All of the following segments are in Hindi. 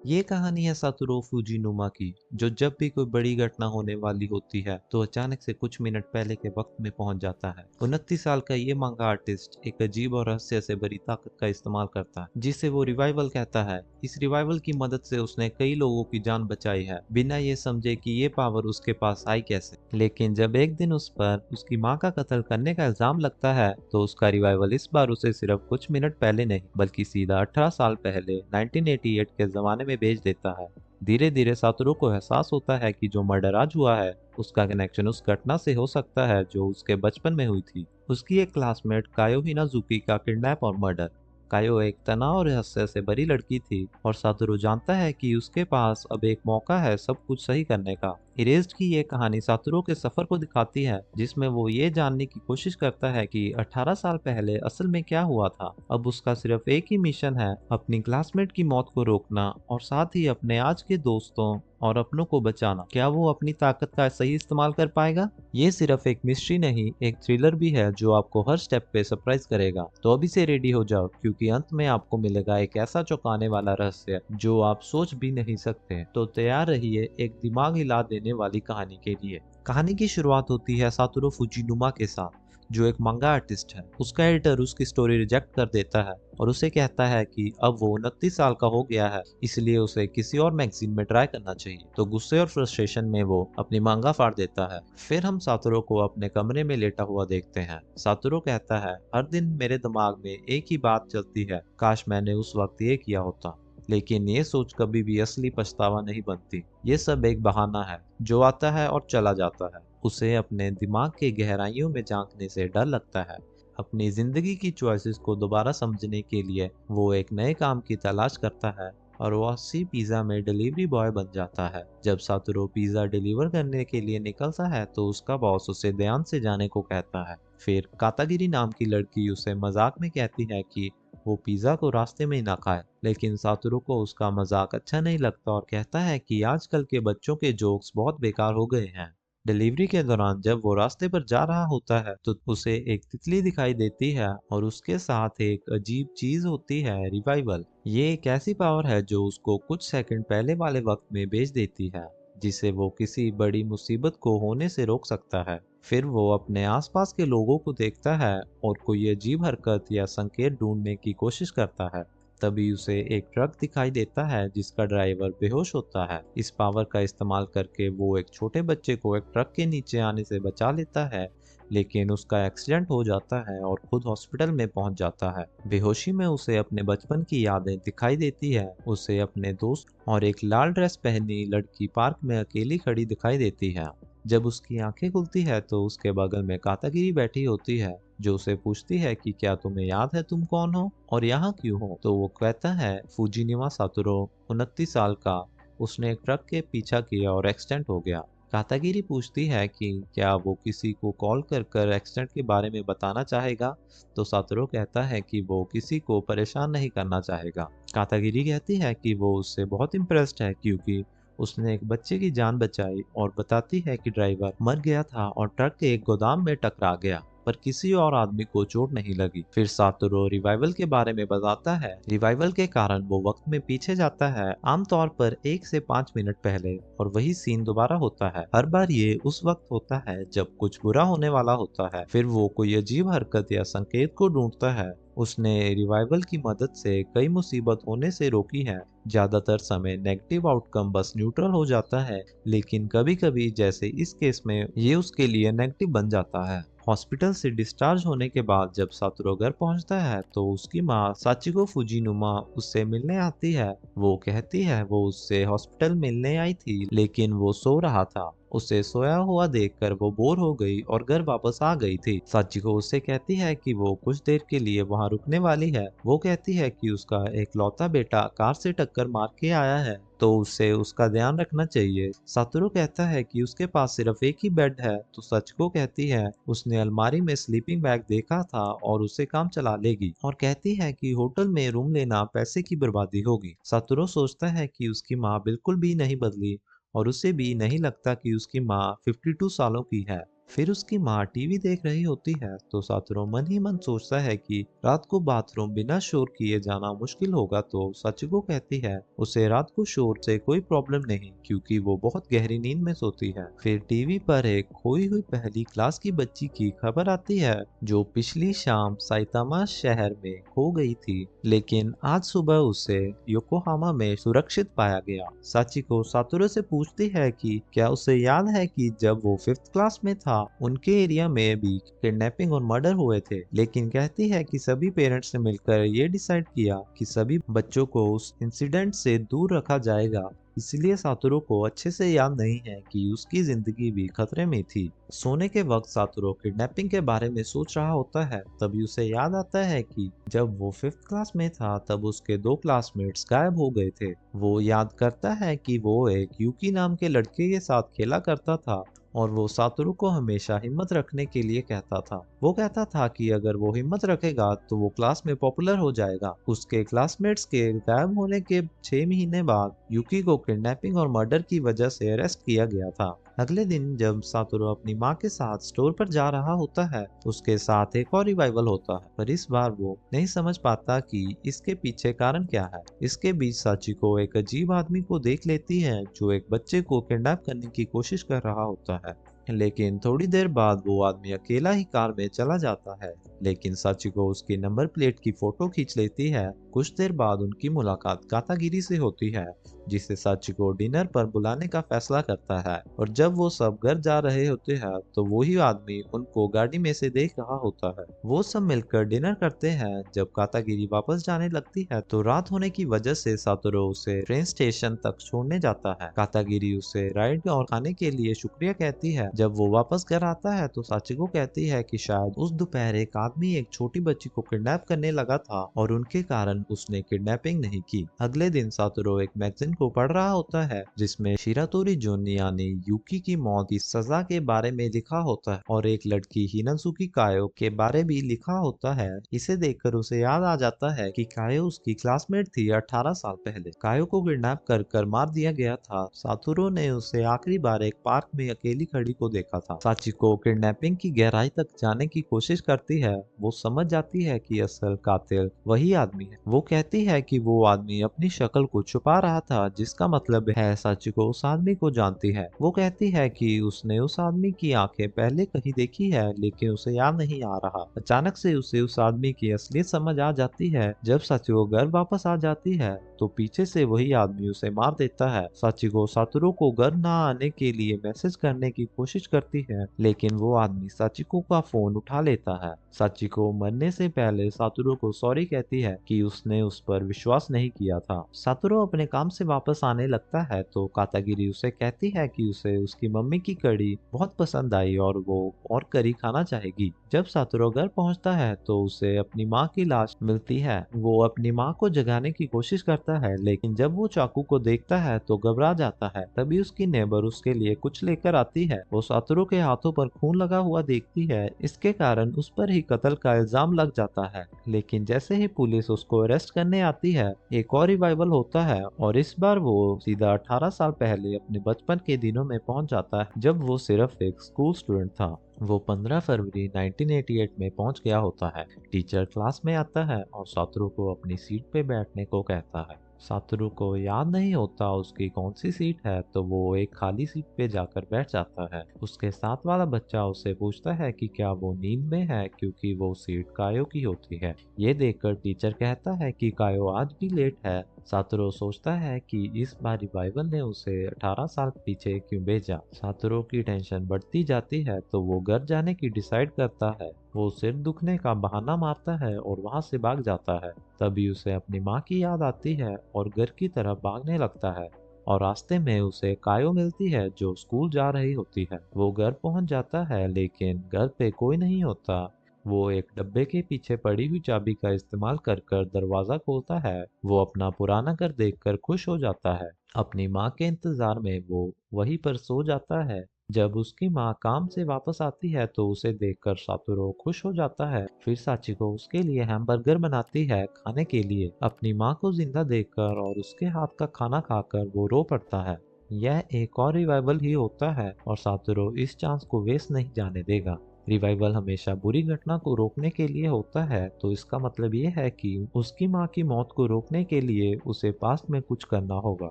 ये कहानी है सातोरू फुजीनुमा की, जो जब भी कोई बड़ी घटना होने वाली होती है तो अचानक से कुछ मिनट पहले के वक्त में पहुंच जाता है। 29 साल का ये मांगा आर्टिस्ट एक अजीब और रहस्य से भरी ताकत का इस्तेमाल करता है, जिसे वो रिवाइवल कहता है। इस रिवाइवल की मदद से उसने कई लोगों की जान बचाई है, बिना ये समझे कि ये पावर उसके पास आई कैसे। लेकिन जब एक दिन उस पर उसकी माँ का कत्ल करने का इल्जाम लगता है, तो उसका रिवाइवल इस बार उसे सिर्फ कुछ मिनट पहले नहीं, बल्कि सीधा 18 साल पहले 1988 के जमाने में भेज देता है। धीरे धीरे सातोरू को एहसास होता है कि जो मर्डर आज हुआ है, उसका कनेक्शन उस घटना से हो सकता है जो उसके बचपन में हुई थी। उसकी एक क्लासमेट कायो हिनाजुकी का किडनैप और मर्डर। कायो एक तनाव और रहस्य से भरी लड़की थी, और सातोरू जानता है कि उसके पास अब एक मौका है सब कुछ सही करने का। इरेज्ड की ये कहानी सातोरू के सफर को दिखाती है, जिसमें वो ये जानने की कोशिश करता है कि 18 साल पहले असल में क्या हुआ था। अब उसका सिर्फ एक ही मिशन है, अपनी क्लासमेट की मौत को रोकना और साथ ही अपने आज के दोस्तों और अपनों को बचाना। क्या वो अपनी ताकत का सही इस्तेमाल कर पाएगा? ये सिर्फ एक मिस्ट्री नहीं, एक थ्रिलर भी है जो आपको हर स्टेप पे सरप्राइज करेगा। तो अभी से रेडी हो जाओ, क्योंकि अंत में आपको मिलेगा एक ऐसा चौंकाने वाला रहस्य जो आप सोच भी नहीं सकते। तो तैयार रहिए एक दिमाग हिला देने वाली कहानी के लिए। कहानी की शुरुआत होती है सातोरू फुजीनुमा के साथ, जो एक मंगा आर्टिस्ट है। उसका एडिटर उसकी स्टोरी रिजेक्ट कर देता है और उसे कहता है कि अब वो 29 साल का हो गया है, इसलिए उसे किसी और मैगजीन में ट्राई करना चाहिए। तो गुस्से और फ्रस्ट्रेशन में वो अपनी मांगा फाड़ देता है। फिर हम सातोरू को अपने कमरे में लेटा हुआ देखते हैं। सातोरू कहता है, हर दिन मेरे दिमाग में एक ही बात चलती है, काश मैंने उस वक्त ये किया होता। लेकिन ये सोच कभी भी असली पछतावा नहीं बनती। ये सब एक बहाना है जो आता है और चला जाता है। उसे अपने दिमाग के गहराइयों में झांकने से डर लगता है। अपनी जिंदगी की चॉइसेस को दोबारा समझने के लिए वो एक नए काम की तलाश करता है, और वो अस्सी पिज्जा में डिलीवरी बॉय बन जाता है। जब सातोरू पिज्जा डिलीवर करने के लिए निकलता है, तो उसका बॉस उसे ध्यान से जाने को कहता है। फिर कातागिरी नाम की लड़की उसे मजाक में कहती है कि वो पिज्जा को रास्ते में ही ना खाए, लेकिन सातोरू को उसका मजाक अच्छा नहीं लगता और कहता है कि आजकल के बच्चों के जोक्स बहुत बेकार हो गए हैं। डिलीवरी के दौरान जब वो रास्ते पर जा रहा होता है, तो उसे एक तितली दिखाई देती है, और उसके साथ एक अजीब चीज होती है, रिवाइवल। ये एक ऐसी पावर है जो उसको कुछ सेकंड पहले वाले वक्त में भेज देती है, जिसे वो किसी बड़ी मुसीबत को होने से रोक सकता है। फिर वो अपने आसपास के लोगों को देखता है और कोई अजीब हरकत या संकेत ढूंढने की कोशिश करता है। तभी उसे एक ट्रक दिखाई देता है जिसका ड्राइवर बेहोश होता है। इस पावर का इस्तेमाल करके वो एक छोटे बच्चे को एक ट्रक के नीचे आने से बचा लेता है, लेकिन उसका एक्सीडेंट हो जाता है और खुद हॉस्पिटल में पहुंच जाता है। बेहोशी में उसे अपने बचपन की यादें दिखाई देती है। उसे अपने दोस्त और एक लाल ड्रेस पहनी लड़की पार्क में अकेली खड़ी दिखाई देती है। जब उसकी आंखें खुलती है, तो उसके बगल में कातागिरी बैठी होती है, जो उसे पूछती है कि क्या तुम्हें याद है तुम कौन हो और यहाँ क्यों हो। तो वो कहता है, फुजीनिवा सातोरू, 29 साल का, उसने एक ट्रक के पीछा किया और एक्सीडेंट हो गया। कातागिरी पूछती है कि क्या वो किसी को कॉल कर कर एक्सीडेंट के बारे में बताना चाहेगा। तो सातोरू कहता है कि वो किसी को परेशान नहीं करना चाहेगा। कातागिरी कहती है कि वो उससे बहुत इम्प्रेस्ड है, क्योंकि उसने एक बच्चे की जान बचाई, और बताती है कि ड्राइवर मर गया था और ट्रक के एक गोदाम में टकरा गया, पर किसी और आदमी को चोट नहीं लगी। फिर सातोरू रिवाइवल के बारे में बताता है। रिवाइवल के कारण वो वक्त में पीछे जाता है, आमतौर पर 1 से 5 मिनट पहले, और वही सीन दोबारा होता है। हर बार ये उस वक्त होता है जब कुछ बुरा होने वाला होता है। फिर वो कोई अजीब हरकत या संकेत को ढूंढता है। उसने रिवाइवल की मदद से कई मुसीबत होने से रोकी है। ज्यादातर समय नेगेटिव आउटकम बस न्यूट्रल हो जाता है, लेकिन कभी-कभी, जैसे इस केस में, ये उसके लिए नेगेटिव बन जाता है। हॉस्पिटल से डिस्चार्ज होने के बाद जब सातोरू घर पहुंचता है, तो उसकी माँ साचिको फुजीनुमा उससे मिलने आती है। वो कहती है वो उससे हॉस्पिटल मिलने आई थी, लेकिन वो सो रहा था। उसे सोया हुआ देखकर वो बोर हो गई और घर वापस आ गई थी। साचिको उससे कहती है कि वो कुछ देर के लिए वहां रुकने वाली है। वो कहती है कि उसका एक लौता बेटा कार से टक्कर मार के आया है, तो उसे उसका ध्यान रखना चाहिए। सातोरू कहता है कि उसके पास सिर्फ एक ही बेड है। तो सचिको कहती है उसने अलमारी में स्लीपिंग बैग देखा था और उसे काम चला लेगी, और कहती है कि होटल में रूम लेना पैसे की बर्बादी होगी। सातोरू सोचता है कि उसकी माँ बिल्कुल भी नहीं बदली, और उसे भी नहीं लगता कि उसकी माँ 52 सालों की है। फिर उसकी माँ टीवी देख रही होती है तो सातोरू मन ही मन सोचता है कि रात को बाथरूम बिना शोर किए जाना मुश्किल होगा, तो सचिको कहती है उसे रात को शोर से कोई प्रॉब्लम नहीं क्योंकि वो बहुत गहरी नींद में सोती है। फिर टीवी पर एक खोई हुई पहली क्लास की बच्ची की खबर आती है जो पिछली शाम साइतामा शहर में खो गई थी, लेकिन आज सुबह उसे योकोहामा में सुरक्षित पाया गया। साचिको सातोरू से पूछती है कि क्या उसे याद है कि जब वो 5th क्लास में था उनके एरिया में भी किडनैपिंग और मर्डर हुए थे, लेकिन कहती है कि सभी पेरेंट्स ने मिलकर ये डिसाइड किया कि सभी बच्चों को उस इंसिडेंट से दूर रखा जाएगा। इसलिए सातोरू को अच्छे से याद नहीं है कि उसकी जिंदगी भी खतरे में थी। सोने के वक्त सातोरू किडनैपिंग के बारे में सोच रहा होता है, तभी उसे याद आता है कि जब वो 5th क्लास में था तब उसके 2 क्लासमेट्स गायब हो गए थे। वो याद करता है कि वो एक यूकी नाम के लड़के के साथ खेला करता था और वो सातोरू को हमेशा हिम्मत रखने के लिए कहता था। वो कहता था कि अगर वो हिम्मत रखेगा तो वो क्लास में पॉपुलर हो जाएगा। उसके क्लासमेट्स के गायब होने के 6 महीने बाद यूकी को किडनैपिंग और मर्डर की वजह से अरेस्ट किया गया था। अगले दिन जब सातोरू अपनी माँ के साथ स्टोर पर जा रहा होता है, उसके साथ एक और रिवाइवल होता है, पर इस बार वो नहीं समझ पाता कि इसके पीछे कारण क्या है। इसके बीच साचिको एक अजीब आदमी को देख लेती है जो एक बच्चे को किडनैप करने की कोशिश कर रहा होता है, लेकिन थोड़ी देर बाद वो आदमी अकेला ही कार में चला जाता है, लेकिन साचिको उसकी नंबर प्लेट की फोटो खींच लेती है। कुछ देर बाद उनकी मुलाकात कातागिरी से होती है, जिसे साचिको डिनर पर बुलाने का फैसला करता है, और जब वो सब घर जा रहे होते हैं तो वही आदमी उनको गाड़ी में से देख रहा होता है। वो सब मिलकर डिनर करते हैं। जब कातागिरी वापस जाने लगती है तो रात होने की वजह से सातोरू उसे ट्रेन स्टेशन तक छोड़ने जाता है। कातागिरी उसे राइड और खाने के लिए शुक्रिया कहती है। जब वो वापस घर आता है तो साचिको कहती है कि शायद उस दोपहर एक आदमी एक छोटी बच्ची को किडनैप करने लगा था और उनके कारण उसने किडनैपिंग नहीं की। अगले दिन सातोरू एक मैगजीन को पढ़ रहा होता है जिसमें शिरातोरी जुन यानी यूकी की मौत की सजा के बारे में लिखा होता है और एक लड़की हिनाजुकी कायो के बारे भी लिखा होता है। इसे देखकर उसे याद आ जाता है कि कायो उसकी क्लासमेट थी 18 साल पहले। कायो को किडनैप कर मार दिया गया था। सातोरू ने उसे आखिरी बार एक पार्क में अकेली खड़ी को देखा था। साचिको किडनैपिंग की गहराई तक जाने की कोशिश करती है। वो समझ जाती है कि असल कातिल वही आदमी है। वो कहती है कि वो आदमी अपनी शक्ल को छुपा रहा था, जिसका मतलब है साचिको उस आदमी को जानती है। वो कहती है कि उसने उस आदमी की आंखें पहले कहीं देखी है, लेकिन उसे याद नहीं आ रहा। अचानक से उसे उस आदमी की असलियत समझ आ जाती है। जब साचिको घर वापस आ जाती है तो पीछे से वही आदमी उसे मार देता है। साचिको सातोरू को घर ना आने के लिए मैसेज करने की कोशिश करती है, लेकिन वो आदमी साचिको का फोन उठा लेता है। साचिको मरने से पहले सातोरू को सॉरी कहती है कि उसने उस पर विश्वास नहीं किया था। सातोरू अपने काम से वापस आने लगता है तो कातागिरी उसे कहती है कि उसे उसकी मम्मी की कढ़ी बहुत पसंद आई और वो और करी खाना चाहेगी। जब सातोरू घर पहुंचता है तो उसे अपनी माँ की लाश मिलती है। वो अपनी माँ को जगाने की कोशिश करता है, लेकिन जब वो चाकू को देखता है तो घबरा जाता है। तभी उसकी नेबर उसके लिए कुछ लेकर आती है। वो सातोरू के हाथों पर खून लगा हुआ देखती है। इसके कारण उस पर ही कत्ल का इल्जाम लग जाता है, लेकिन जैसे ही पुलिस उसको अरेस्ट करने आती है एक और रिवाइवल होता है और इस बार वो सीधा 18 साल पहले अपने बचपन के दिनों में पहुंच जाता है, जब वो सिर्फ एक स्कूल स्टूडेंट था। वो 15 फरवरी 1988 में पहुंच गया होता है। टीचर क्लास में आता है और सातोरू को अपनी सीट पे बैठने को कहता है। सातोरू को याद नहीं होता उसकी कौन सी सीट है, तो वो एक खाली सीट पे जाकर बैठ जाता है। उसके साथ वाला बच्चा उससे पूछता है कि क्या वो नींद में है, क्योंकि वो सीट कायो की होती है। ये देखकर टीचर कहता है कि कायो आज भी लेट है। सातोरू सोचता है कि इस बार रिवाइवल ने उसे 18 साल पीछे क्यों भेजा। सातोरू की टेंशन बढ़ती जाती है तो वो घर जाने की डिसाइड करता है। वो सिर दुखने का बहाना मारता है और वहां से भाग जाता है। तभी उसे अपनी माँ की याद आती है और घर की तरफ भागने लगता है और रास्ते में उसे कायो मिलती है जो स्कूल जा रही होती है। वो घर पहुंच जाता है लेकिन घर पे कोई नहीं होता। वो एक डब्बे के पीछे पड़ी हुई चाबी का इस्तेमाल कर कर दरवाजा खोलता है। वो अपना पुराना घर देखकर खुश हो जाता है। अपनी माँ के इंतजार में वो वहीं पर सो जाता है। जब उसकी माँ काम से वापस आती है तो उसे देखकर सातोरू खुश हो जाता है। फिर साचिको उसके लिए हैमबर्गर बनाती है खाने के लिए। अपनी माँ को जिंदा देखकर और उसके हाथ का खाना खाकर वो रो पड़ता है। यह एक और रिवाइवल ही होता है और सातोरू इस चांस को वेस्ट नहीं जाने देगा। रिवाइवल हमेशा बुरी घटना को रोकने के लिए होता है, तो इसका मतलब ये है कि उसकी माँ की मौत को रोकने के लिए उसे पास्ट में कुछ करना होगा।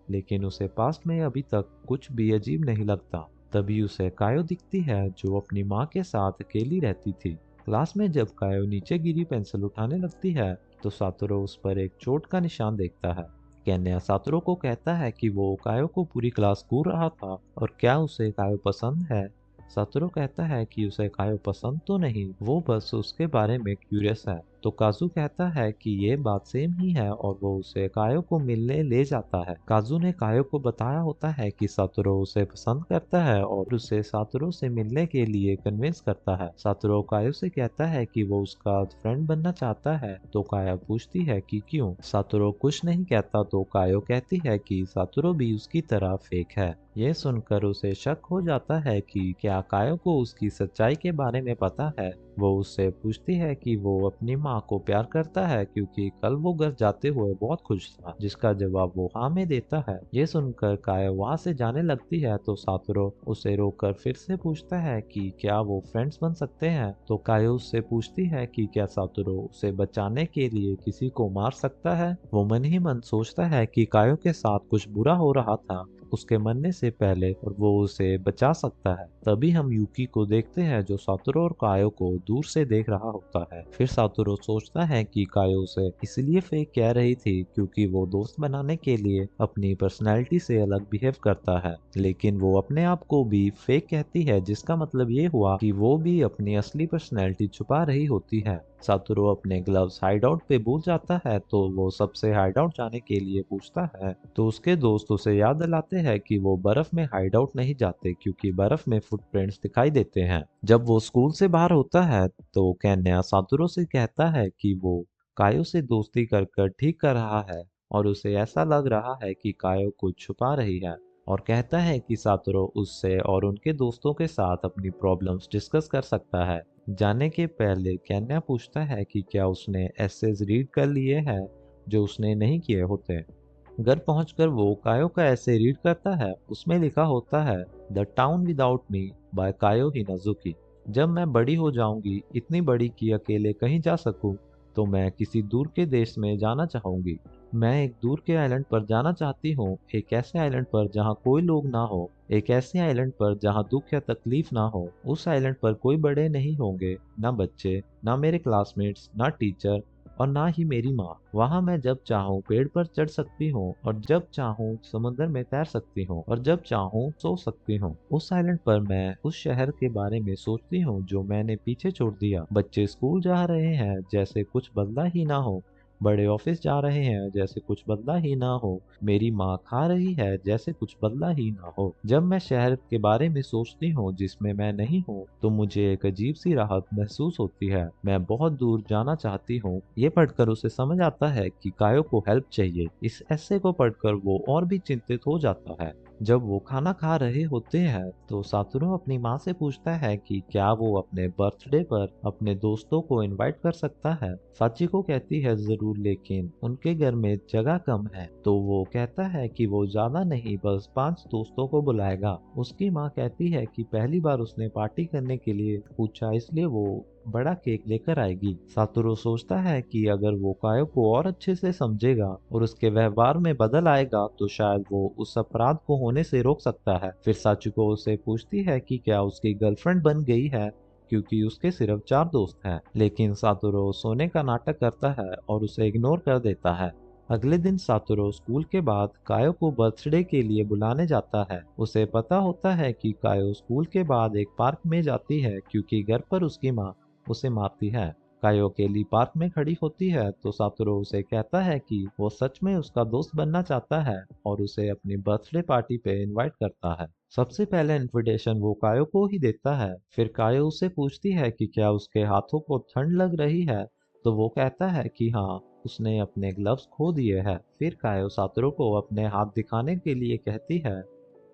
लेकिन उसे पास्ट में अभी तक कुछ भी अजीब नहीं लगता। तभी उसे कायो दिखती है जो अपनी माँ के साथ अकेली रहती थी। क्लास में जब कायो नीचे गिरी पेंसिल उठाने लगती है तो सातोरू उस पर एक चोट का निशान देखता है। केन्या सातोरू को कहता है कि वो कायो को पूरी क्लास घूर रहा था और क्या उसे कायो पसंद है। सातोरू कहता है कि उसे कायो पसंद तो नहीं, वो बस उसके बारे में क्यूरियस है। तो काजू कहता है कि ये बात सेम ही है और वो उसे कायो को मिलने ले जाता है। काजू ने कायो को बताया होता है कि सातोरू उसे पसंद करता है और उसे सातोरू से मिलने के लिए कन्विंस करता है। सातोरू कायो से कहता है कि वो उसका फ्रेंड बनना चाहता है, तो कायो पूछती है कि क्यों। सातोरू कुछ नहीं कहता तो कायो कहती है कि सातोरू भी उसकी तरह फेक है। यह सुनकर उसे शक हो जाता है कि क्या कायो को उसकी सच्चाई के बारे में पता है। वो उससे पूछती है कि वो अपनी माँ को प्यार करता है क्योंकि कल वो घर जाते हुए बहुत खुश था, जिसका जवाब वो हाँ में देता है। ये सुनकर कायो वहाँ से जाने लगती है तो सातोरू उसे रोककर फिर से पूछता है कि क्या वो फ्रेंड्स बन सकते हैं। तो कायो उससे पूछती है कि क्या सातोरू उसे बचाने के लिए किसी को मार सकता है। वो मन ही मन सोचता है कि कायो के साथ कुछ बुरा हो रहा था उसके मरने से पहले और वो उसे बचा सकता है। तभी हम यूकी को देखते हैं जो सातोरू और कायो को दूर से देख रहा होता है। फिर सातोरू सोचता है कि कायो उसे इसलिए फेक कह रही थी क्योंकि वो दोस्त बनाने के लिए अपनी पर्सनैलिटी से अलग बिहेव करता है, लेकिन वो अपने आप को भी फेक कहती है, जिसका मतलब ये हुआ कि वो भी अपनी असली पर्सनैलिटी छुपा रही होती है। सातोरू अपने ग्लव्स हाइडआउट पे भूल जाता है तो वो सबसे हाइडआउट जाने के लिए पूछता है, तो उसके दोस्त उसे याद दिलाते हैं कि वो बर्फ में हाइडआउट नहीं जाते क्योंकि बर्फ में फुटप्रिंट्स दिखाई देते हैं। जब वो स्कूल से बाहर होता है तो केन्या सातोरू से कहता है कि वो कायो से दोस्ती कर कर ठीक कर रहा है और उसे ऐसा लग रहा है कि कायो कुछ छुपा रही है, और कहता है कि सातोरू उससे और उनके दोस्तों के साथ अपनी प्रॉब्लम्स डिस्कस कर सकता है। जाने के पहले केन्या पूछता है कि क्या उसने एसेज रीड कर लिए हैं जो उसने नहीं किए होते। घर पहुंचकर वो कायो का ऐसे रीड करता है। उसमें लिखा होता है the town without me by Kayo Hinazuki. जब मैं बड़ी हो जाऊंगी, इतनी बड़ी कि अकेले कहीं जा सकूं, तो मैं किसी दूर के देश में जाना चाहूंगी। मैं एक दूर के आइलैंड पर जाना चाहती हूँ, एक ऐसे आइलैंड पर जहाँ कोई लोग ना हो, एक ऐसे आइलैंड पर जहाँ दुख या तकलीफ ना हो। उस आइलैंड पर कोई बड़े नहीं होंगे, ना बच्चे, ना मेरे क्लासमेट्स, ना टीचर और ना ही मेरी माँ। वहाँ मैं जब चाहूँ पेड़ पर चढ़ सकती हूँ और जब चाहूँ समुद्र में तैर सकती हूँ और जब चाहूँ सो सकती हूँ। उस आइलैंड पर मैं उस शहर के बारे में सोचती हूँ जो मैंने पीछे छोड़ दिया। बच्चे स्कूल जा रहे हैं जैसे कुछ बदला ही ना हो, बड़े ऑफिस जा रहे हैं जैसे कुछ बदला ही ना हो, मेरी माँ खा रही है जैसे कुछ बदला ही ना हो। जब मैं शहर के बारे में सोचती हूँ जिसमें मैं नहीं हूँ तो मुझे एक अजीब सी राहत महसूस होती है। मैं बहुत दूर जाना चाहती हूँ। ये पढ़कर उसे समझ आता है कि कायो को हेल्प चाहिए। इस ऐसे को पढ़कर वो और भी चिंतित हो जाता है। जब वो खाना खा रहे होते हैं तो सातोरू अपनी माँ से पूछता है कि क्या वो अपने बर्थडे पर अपने दोस्तों को इनवाइट कर सकता है। साचिको कहती है जरूर, लेकिन उनके घर में जगह कम है। तो वो कहता है कि वो ज्यादा नहीं, बस 5 दोस्तों को बुलाएगा। उसकी माँ कहती है कि पहली बार उसने पार्टी करने के लिए पूछा, इसलिए वो बड़ा केक लेकर आएगी। सातोरू सोचता है कि अगर वो कायो को और अच्छे से समझेगा और उसके व्यवहार में बदल आएगा तो शायद वो उस अपराध को होने से रोक सकता है। फिर साचिको उसे पूछती है कि क्या उसकी गर्लफ्रेंड बन गई है क्योंकि उसके सिर्फ 4 दोस्त हैं, लेकिन सातोरू सोने का नाटक करता है और उसे इग्नोर कर देता है। अगले दिन सातोरू स्कूल के बाद कायो को बर्थडे के लिए बुलाने जाता है। उसे पता होता है कि कायो स्कूल के बाद एक पार्क में जाती है क्योंकि घर पर उसकी माँ उसे मारती है। कायो अकेली पार्क में खड़ी होती है तो सातोरू उसे कहता है कि वो सच में उसका दोस्त बनना चाहता है और उसे अपनी बर्थडे पार्टी पे इनवाइट करता है। सबसे पहले इनविटेशन वो कायो को ही देता है। फिर कायो उससे पूछती है कि क्या उसके हाथों को ठंड लग रही है, तो वो कहता है कि हाँ, उसने अपने ग्लव्स खो दिए हैं। फिर कायो सातोरू को अपने हाथ दिखाने के लिए कहती है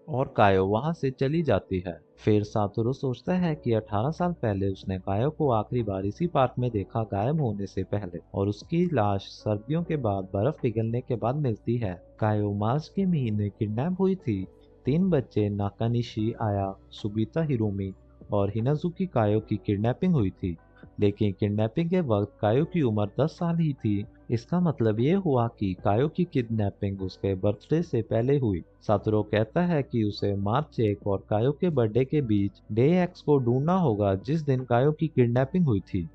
और कायो वहां से चली जाती है। फिर सातोरू सोचता है कि 18 साल पहले उसने कायो को आखिरी बार इसी पार्क में देखा, गायब होने से पहले, और उसकी लाश सर्दियों के बाद बर्फ पिघलने के बाद मिलती है। कायो मार्च के महीने किडनैप हुई थी। तीन बच्चे नाकानिशी आया, सुबिता हिरोमी और हिनाजुकी कायो की किडनैपिंग हुई थी। लेकिन किडनैपिंग के वक्त कायो की उम्र 10 साल ही थी। इसका मतलब ये हुआ कि कायो की किडनैपिंग उसके बर्थडे से पहले हुई। सातोरू कहता है कि उसे मार्च 1 और कायो के बर्थडे के बीच डे एक्स को ढूंढना होगा जिस दिन कायो की किडनैपिंग हुई थी।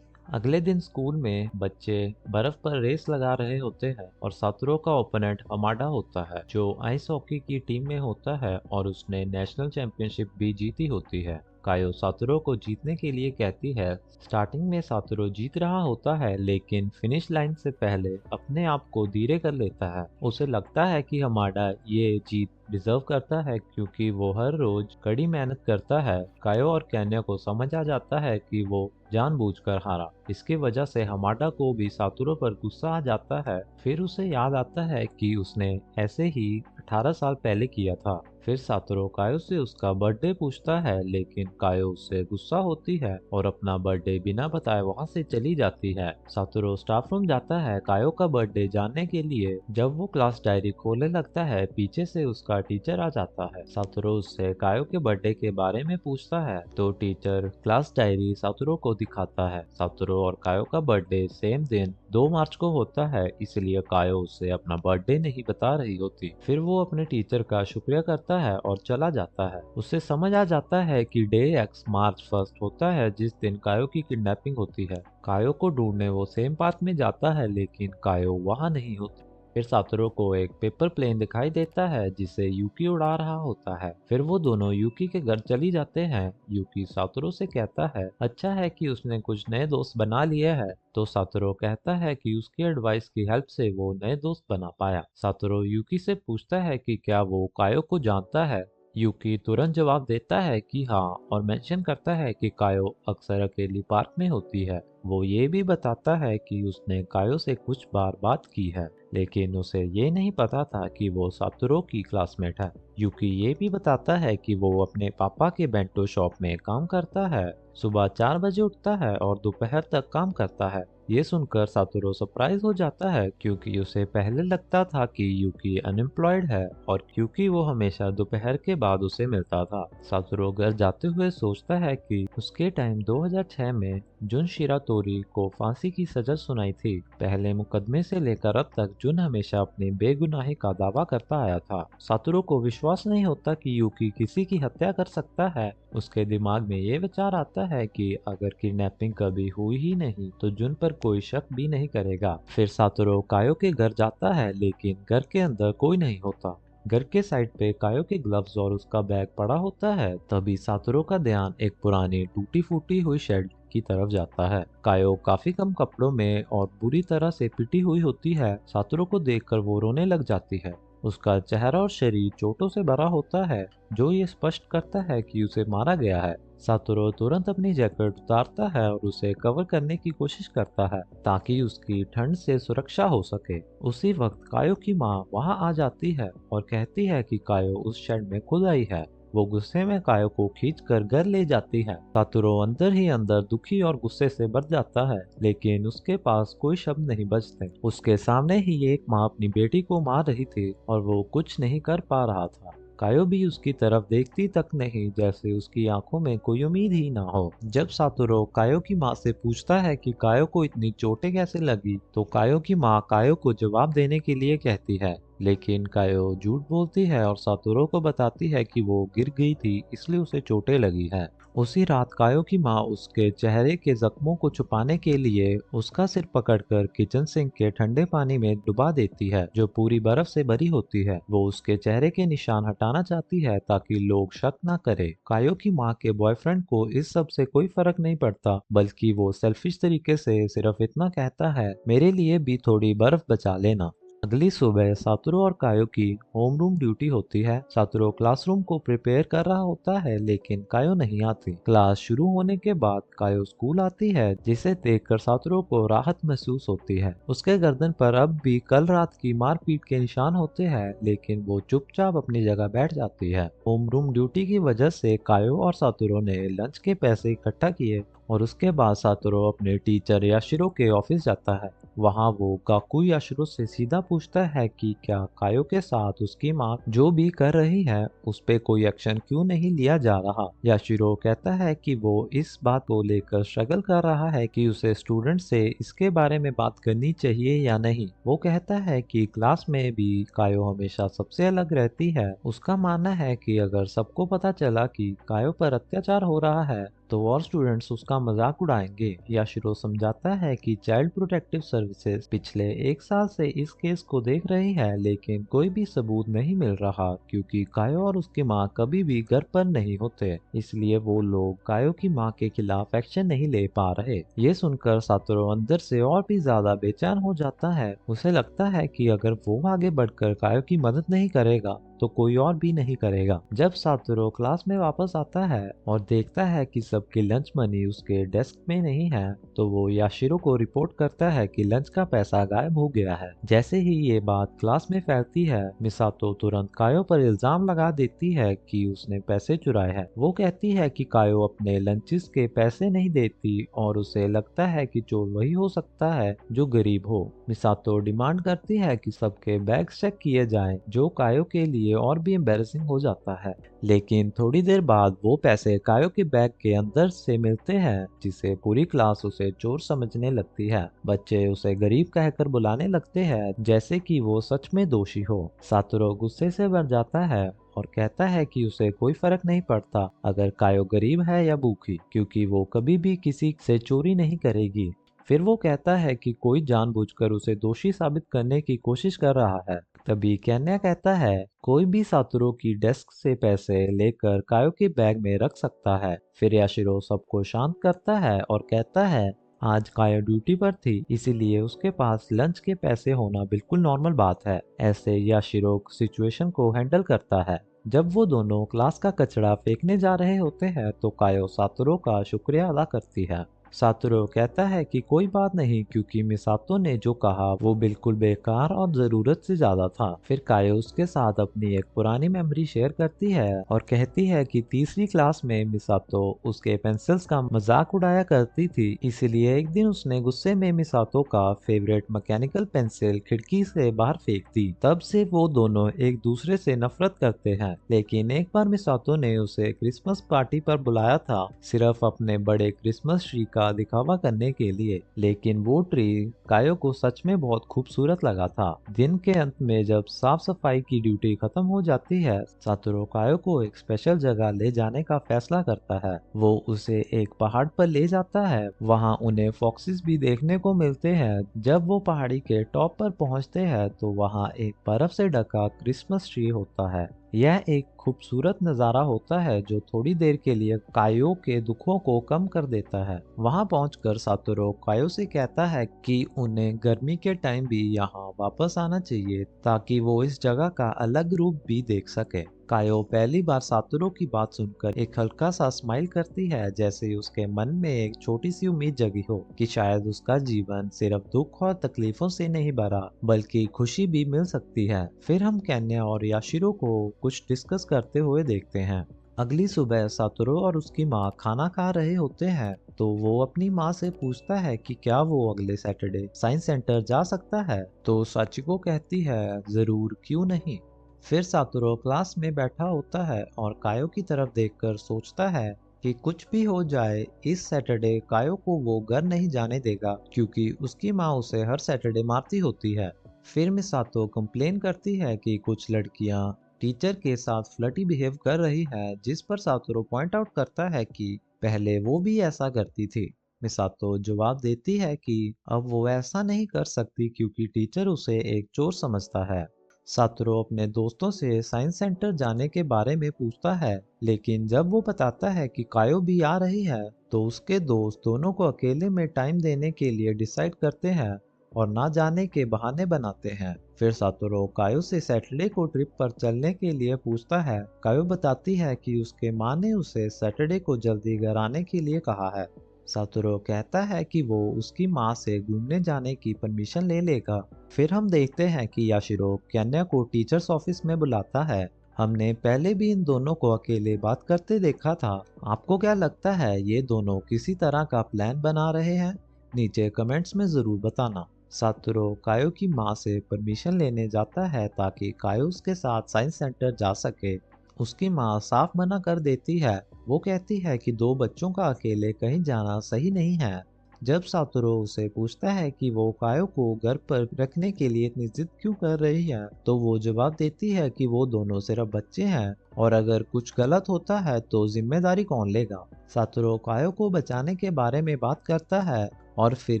अगले दिन स्कूल में बच्चे बर्फ पर रेस लगा रहे होते हैं और सातोरू का ओपोनेंट हमाडा होता है जो आइस हॉकी की टीम में होता है और उसने नेशनल चैंपियनशिप भी जीती होती है। कायो सातोरू को जीतने के लिए कहती है। स्टार्टिंग में सातोरू जीत रहा होता है लेकिन फिनिश लाइन से पहले अपने आप को धीरे कर लेता है। उसे लगता है कि हमाडा ये जीत डिजर्व करता है क्योंकि वो हर रोज कड़ी मेहनत करता है। कायो और केन्या को समझ आ जाता है कि वो जानबूझकर हारा। इसकी वजह से हमाडा को भी सातोरू पर गुस्सा आ जाता है। फिर उसे याद आता है कि उसने ऐसे ही 18 साल पहले किया था। फिर सातोरू कायो से उसका बर्थडे पूछता है लेकिन कायो उससे गुस्सा होती है और अपना बर्थडे बिना बताए वहां से चली जाती है। सातोरू स्टाफ रूम जाता है कायो का बर्थडे जानने के लिए। जब वो क्लास डायरी खोलने लगता है पीछे से उसका टीचर आ जाता है। सातोरू उससे कायो के बर्थडे के बारे में पूछता है तो टीचर क्लास डायरी सातोरू को दिखाता है। सातोरू और कायो का बर्थडे सेम दिन 2 मार्च को होता है इसलिए कायो उसे अपना बर्थडे नहीं बता रही होती। फिर वो अपने टीचर का शुक्रिया करता है और चला जाता है। उसे समझ आ जाता है कि डे एक्स मार्च 1 होता है जिस दिन कायो की किडनैपिंग होती है। कायो को ढूंढने वो सेम पार्क में जाता है लेकिन कायो वहां नहीं होती। फिर सातोरू को एक पेपर प्लेन दिखाई देता है जिसे यूकी उड़ा रहा होता है। फिर वो दोनों यूकी के घर चली जाते हैं। यूकी सातोरू से कहता है अच्छा है कि उसने कुछ नए दोस्त बना लिए हैं। तो सातोरू कहता है कि उसकी एडवाइस की हेल्प से वो नए दोस्त बना पाया। सातोरू यूकी से पूछता है कि क्या वो कायो को जानता है। यूकी तुरंत जवाब देता है कि हाँ और मेंशन करता है कि कायो अक्सर अकेली पार्क में होती है। वो ये भी बताता है कि उसने कायो से कुछ बार बात की है लेकिन उसे ये नहीं पता था कि वो सातोरू की क्लासमेट है। यूकी ये भी बताता है कि वो अपने पापा के बेंटो शॉप में काम करता है। सुबह 4 बजे उठता है और दोपहर तक काम करता है। ये सुनकर सातोरू सरप्राइज हो जाता है क्योंकि उसे पहले लगता था कि यूकी अनएम्प्लॉयड है और क्योंकि वो हमेशा दोपहर के बाद उसे मिलता था। सातोरू घर जाते हुए सोचता है कि उसके टाइम 2006 में जुन शिरातोरी को फांसी की सजा सुनाई थी। पहले मुकदमे से लेकर अब तक जुन हमेशा अपनी बेगुनाही का दावा करता आया था। सातोरू को विश्वास नहीं होता कि यूकी किसी की हत्या कर सकता है। उसके दिमाग में ये विचार आता है कि अगर किडनैपिंग कभी हुई ही नहीं तो जुन पर कोई शक भी नहीं करेगा। फिर सातोरू कायो के घर जाता है लेकिन घर के अंदर कोई नहीं होता। घर के साइड पे कायो के ग्लव्स और उसका बैग पड़ा होता है। तभी सातोरू का ध्यान एक पुरानी टूटी फूटी हुई शेड की तरफ जाता है। कायो काफी कम कपड़ों में और बुरी तरह से पिटी हुई होती है। सातोरू को देखकर वो रोने लग जाती है। उसका चेहरा और शरीर चोटों से भरा होता है जो ये स्पष्ट करता है कि उसे मारा गया है। सातोरू तुरंत अपनी जैकेट उतारता है और उसे कवर करने की कोशिश करता है ताकि उसकी ठंड से सुरक्षा हो सके। उसी वक्त कायो की माँ वहां आ जाती है और कहती है कि कायो उस शेड में खुद आई है। वो गुस्से में कायो को खींचकर घर ले जाती है। सातोरू अंदर ही अंदर दुखी और गुस्से से भर जाता है लेकिन उसके पास कोई शब्द नहीं बचते। उसके सामने ही एक माँ अपनी बेटी को मार रही थी और वो कुछ नहीं कर पा रहा था। कायो भी उसकी तरफ देखती तक नहीं जैसे उसकी आंखों में कोई उम्मीद ही ना हो। जब सातोरू कायो की माँ से पूछता है कि कायो को इतनी चोटें कैसे लगी तो कायो की माँ कायो को जवाब देने के लिए कहती है लेकिन कायो झूठ बोलती है और सातोरू को बताती है कि वो गिर गई थी इसलिए उसे चोटें लगी है। उसी रात कायो की माँ उसके चेहरे के जख्मों को छुपाने के लिए उसका सिर पकड़कर किचन सिंक के ठंडे पानी में डुबा देती है जो पूरी बर्फ से भरी होती है। वो उसके चेहरे के निशान हटाना चाहती है ताकि लोग शक न करे। कायो की माँ के बॉयफ्रेंड को इस सब से कोई फर्क नहीं पड़ता बल्कि वो सेल्फिश तरीके से सिर्फ इतना कहता है मेरे लिए भी थोड़ी बर्फ बचा लेना। अगली सुबह सातोरू और कायो की होमरूम ड्यूटी होती है। सातोरू क्लासरूम को प्रिपेयर कर रहा होता है लेकिन कायो नहीं आती। क्लास शुरू होने के बाद कायो स्कूल आती है जिसे देखकर सातोरू को राहत महसूस होती है। उसके गर्दन पर अब भी कल रात की मारपीट के निशान होते हैं लेकिन वो चुपचाप अपनी जगह बैठ जाती है। होमरूम ड्यूटी की वजह से कायो और सातोरू ने लंच के पैसे इकट्ठा किए और उसके बाद सातोरू अपने टीचर याशिरो के ऑफिस जाता है। वहाँ वो गाकू याशिरो से सीधा पूछता है कि क्या कायो के साथ उसकी माँ जो भी कर रही है उस पे कोई एक्शन क्यों नहीं लिया जा रहा। याशिरो कहता है कि वो इस बात को लेकर स्ट्रगल कर रहा है कि उसे स्टूडेंट से इसके बारे में बात करनी चाहिए या नहीं। वो कहता है कि क्लास में भी कायो हमेशा सबसे अलग रहती है। उसका मानना है कि अगर सबको पता चला कि कायो पर अत्याचार हो रहा है तो और स्टूडेंट्स उसका मजाक उड़ाएंगे। याशिरो समझाता है कि चाइल्ड प्रोटेक्टिव सर्विसेज पिछले 1 साल से इस केस को देख रही है लेकिन कोई भी सबूत नहीं मिल रहा क्योंकि कायो और उसकी माँ कभी भी घर पर नहीं होते, इसलिए वो लोग कायो की माँ के खिलाफ एक्शन नहीं ले पा रहे। ये सुनकर सातोरू अंदर से और भी ज्यादा बेचैन हो जाता है। उसे लगता है कि अगर वो आगे बढ़कर कायो की मदद नहीं करेगा तो कोई और भी नहीं करेगा। जब सातोरू क्लास में वापस आता है और देखता है कि सबकी लंच मनी उसके डेस्क में नहीं है तो वो याशिरो को रिपोर्ट करता है कि लंच का पैसा गायब हो गया है। जैसे ही ये बात क्लास में फैलती है मिसातो तुरंत कायो पर इल्जाम लगा देती है कि उसने पैसे चुराए हैं। वो कहती है कि कायो अपने लंचेस के पैसे नहीं देती और उसे लगता है कि चोर वही हो सकता है जो गरीब हो। मिसातो डिमांड करती है कि सबके बैग चेक किए जाएं, जो कायो के लिए और भी एम्बैरेसिंग हो जाता है। लेकिन थोड़ी देर बाद वो पैसे कायो के बैग के अंदर से मिलते हैं जिसे पूरी क्लास उसे चोर समझने लगती है। बच्चे उसे गरीब कहकर बुलाने लगते हैं जैसे कि वो सच में दोषी हो। सातोरू गुस्से से भर जाता है और कहता है कि उसे कोई फर्क नहीं पड़ता अगर कायो गरीब है या भूखी क्योंकि वो कभी भी किसी से चोरी नहीं करेगी। फिर वो कहता है कि कोई जानबूझकर उसे दोषी साबित करने की कोशिश कर रहा है। तभी केन्या कहता है कोई भी सातोरू की डेस्क से पैसे लेकर कायो के बैग में रख सकता है। फिर याशिरो सबको शांत करता है और कहता है आज कायो ड्यूटी पर थी इसीलिए उसके पास लंच के पैसे होना बिल्कुल नॉर्मल बात है। ऐसे याशिरो सिचुएशन को हैंडल करता है। जब वो दोनों क्लास का कचरा फेंकने जा रहे होते हैं तो कायो सातोरू का शुक्रिया अदा करती है। सातोरू कहता है कि कोई बात नहीं क्योंकि मिसातो ने जो कहा वो बिल्कुल बेकार और जरूरत से ज्यादा था। फिर कायो उसके साथ अपनी एक पुरानी मेमोरी शेयर करती है और कहती है कि तीसरी क्लास में मिसातो उसके पेंसिल्स का मजाक उड़ाया करती थी, इसलिए एक दिन उसने गुस्से में मिसातो का फेवरेट मैकेनिकल पेंसिल खिड़की से बाहर फेंक दी। तब से वो दोनों एक दूसरे से नफरत करते हैं। लेकिन एक बार मिसातो ने उसे क्रिसमस पार्टी पर बुलाया था सिर्फ अपने बड़े क्रिसमस ट्री का दिखावा करने के लिए, लेकिन वो ट्री कायो को सच में बहुत खूबसूरत लगा था। दिन के अंत में जब साफ सफाई की ड्यूटी खत्म हो जाती है सातोरू कायो को एक स्पेशल जगह ले जाने का फैसला करता है। वो उसे एक पहाड़ पर ले जाता है। वहाँ उन्हें फॉक्सेस भी देखने को मिलते हैं। जब वो पहाड़ी के टॉप पर पहुँचते हैं तो वहाँ एक बर्फ से ढका क्रिसमस ट्री होता है। यह एक खूबसूरत नज़ारा होता है जो थोड़ी देर के लिए कायो के दुखों को कम कर देता है। वहां पहुंचकर सातोरू कायो से कहता है कि उन्हें गर्मी के टाइम भी यहाँ वापस आना चाहिए ताकि वो इस जगह का अलग रूप भी देख सके। कायो पहली बार सातोरू की बात सुनकर एक हल्का सा स्माइल करती है जैसे उसके मन में एक छोटी सी उम्मीद जगी हो कि शायद उसका जीवन सिर्फ दुख और तकलीफों से नहीं भरा बल्कि खुशी भी मिल सकती है। फिर हम केन्या और याशिरो को कुछ डिस्कस करते हुए देखते हैं। अगली सुबह सातोरू और उसकी माँ खाना खा रहे होते हैं तो वो अपनी माँ से पूछता है कि क्या वो अगले सैटरडे साइंस सेंटर जा सकता है। तो साचिको कहती है जरूर, क्यों नहीं। फिर सातोरू क्लास में बैठा होता है और कायो की तरफ देखकर सोचता है कि कुछ भी हो जाए इस सैटरडे कायो को वो घर नहीं जाने देगा क्योंकि उसकी माँ उसे हर सैटरडे मारती होती है। फिर मिसातो कंप्लेन करती है कि कुछ लड़कियां टीचर के साथ फ्लर्टी बिहेव कर रही है जिस पर सातोरू पॉइंट आउट करता है कि पहले वो भी ऐसा करती थी। मिसातो जवाब देती है कि अब वो ऐसा नहीं कर सकती क्योंकि टीचर उसे एक चोर समझता है। सातोरू अपने दोस्तों से साइंस सेंटर जाने के बारे में पूछता है लेकिन जब वो बताता है कि कायो भी आ रही है तो उसके दोस्त दोनों को अकेले में टाइम देने के लिए डिसाइड करते हैं और ना जाने के बहाने बनाते हैं। फिर सातोरू कायो से सैटरडे को ट्रिप पर चलने के लिए पूछता है। कायो बताती है कि उसके माँ ने उसे सैटरडे को जल्दी घर आने के लिए कहा है। सातोरू कहता है कि वो उसकी माँ से घूमने जाने की परमिशन ले लेगा। फिर हम देखते हैं कि याशिरो केन्या को टीचर्स ऑफिस में बुलाता है हमने पहले भी इन दोनों को अकेले बात करते देखा था। आपको क्या लगता है ये दोनों किसी तरह का प्लान बना रहे हैं? नीचे कमेंट्स में जरूर बताना। सातोरू कायो की माँ से परमिशन लेने जाता है ताकि कायो उसके साथ साइंस सेंटर जा सके। उसकी माँ साफ मना कर देती है। वो कहती है कि दो बच्चों का अकेले कहीं जाना सही नहीं है। जब सातोरू उसे पूछता है कि वो कायो को घर पर रखने के लिए इतनी जिद क्यों कर रही है, तो वो जवाब देती है कि वो दोनों सिर्फ बच्चे हैं और अगर कुछ गलत होता है तो जिम्मेदारी कौन लेगा। सातोरू कायो को बचाने के बारे में बात करता है और फिर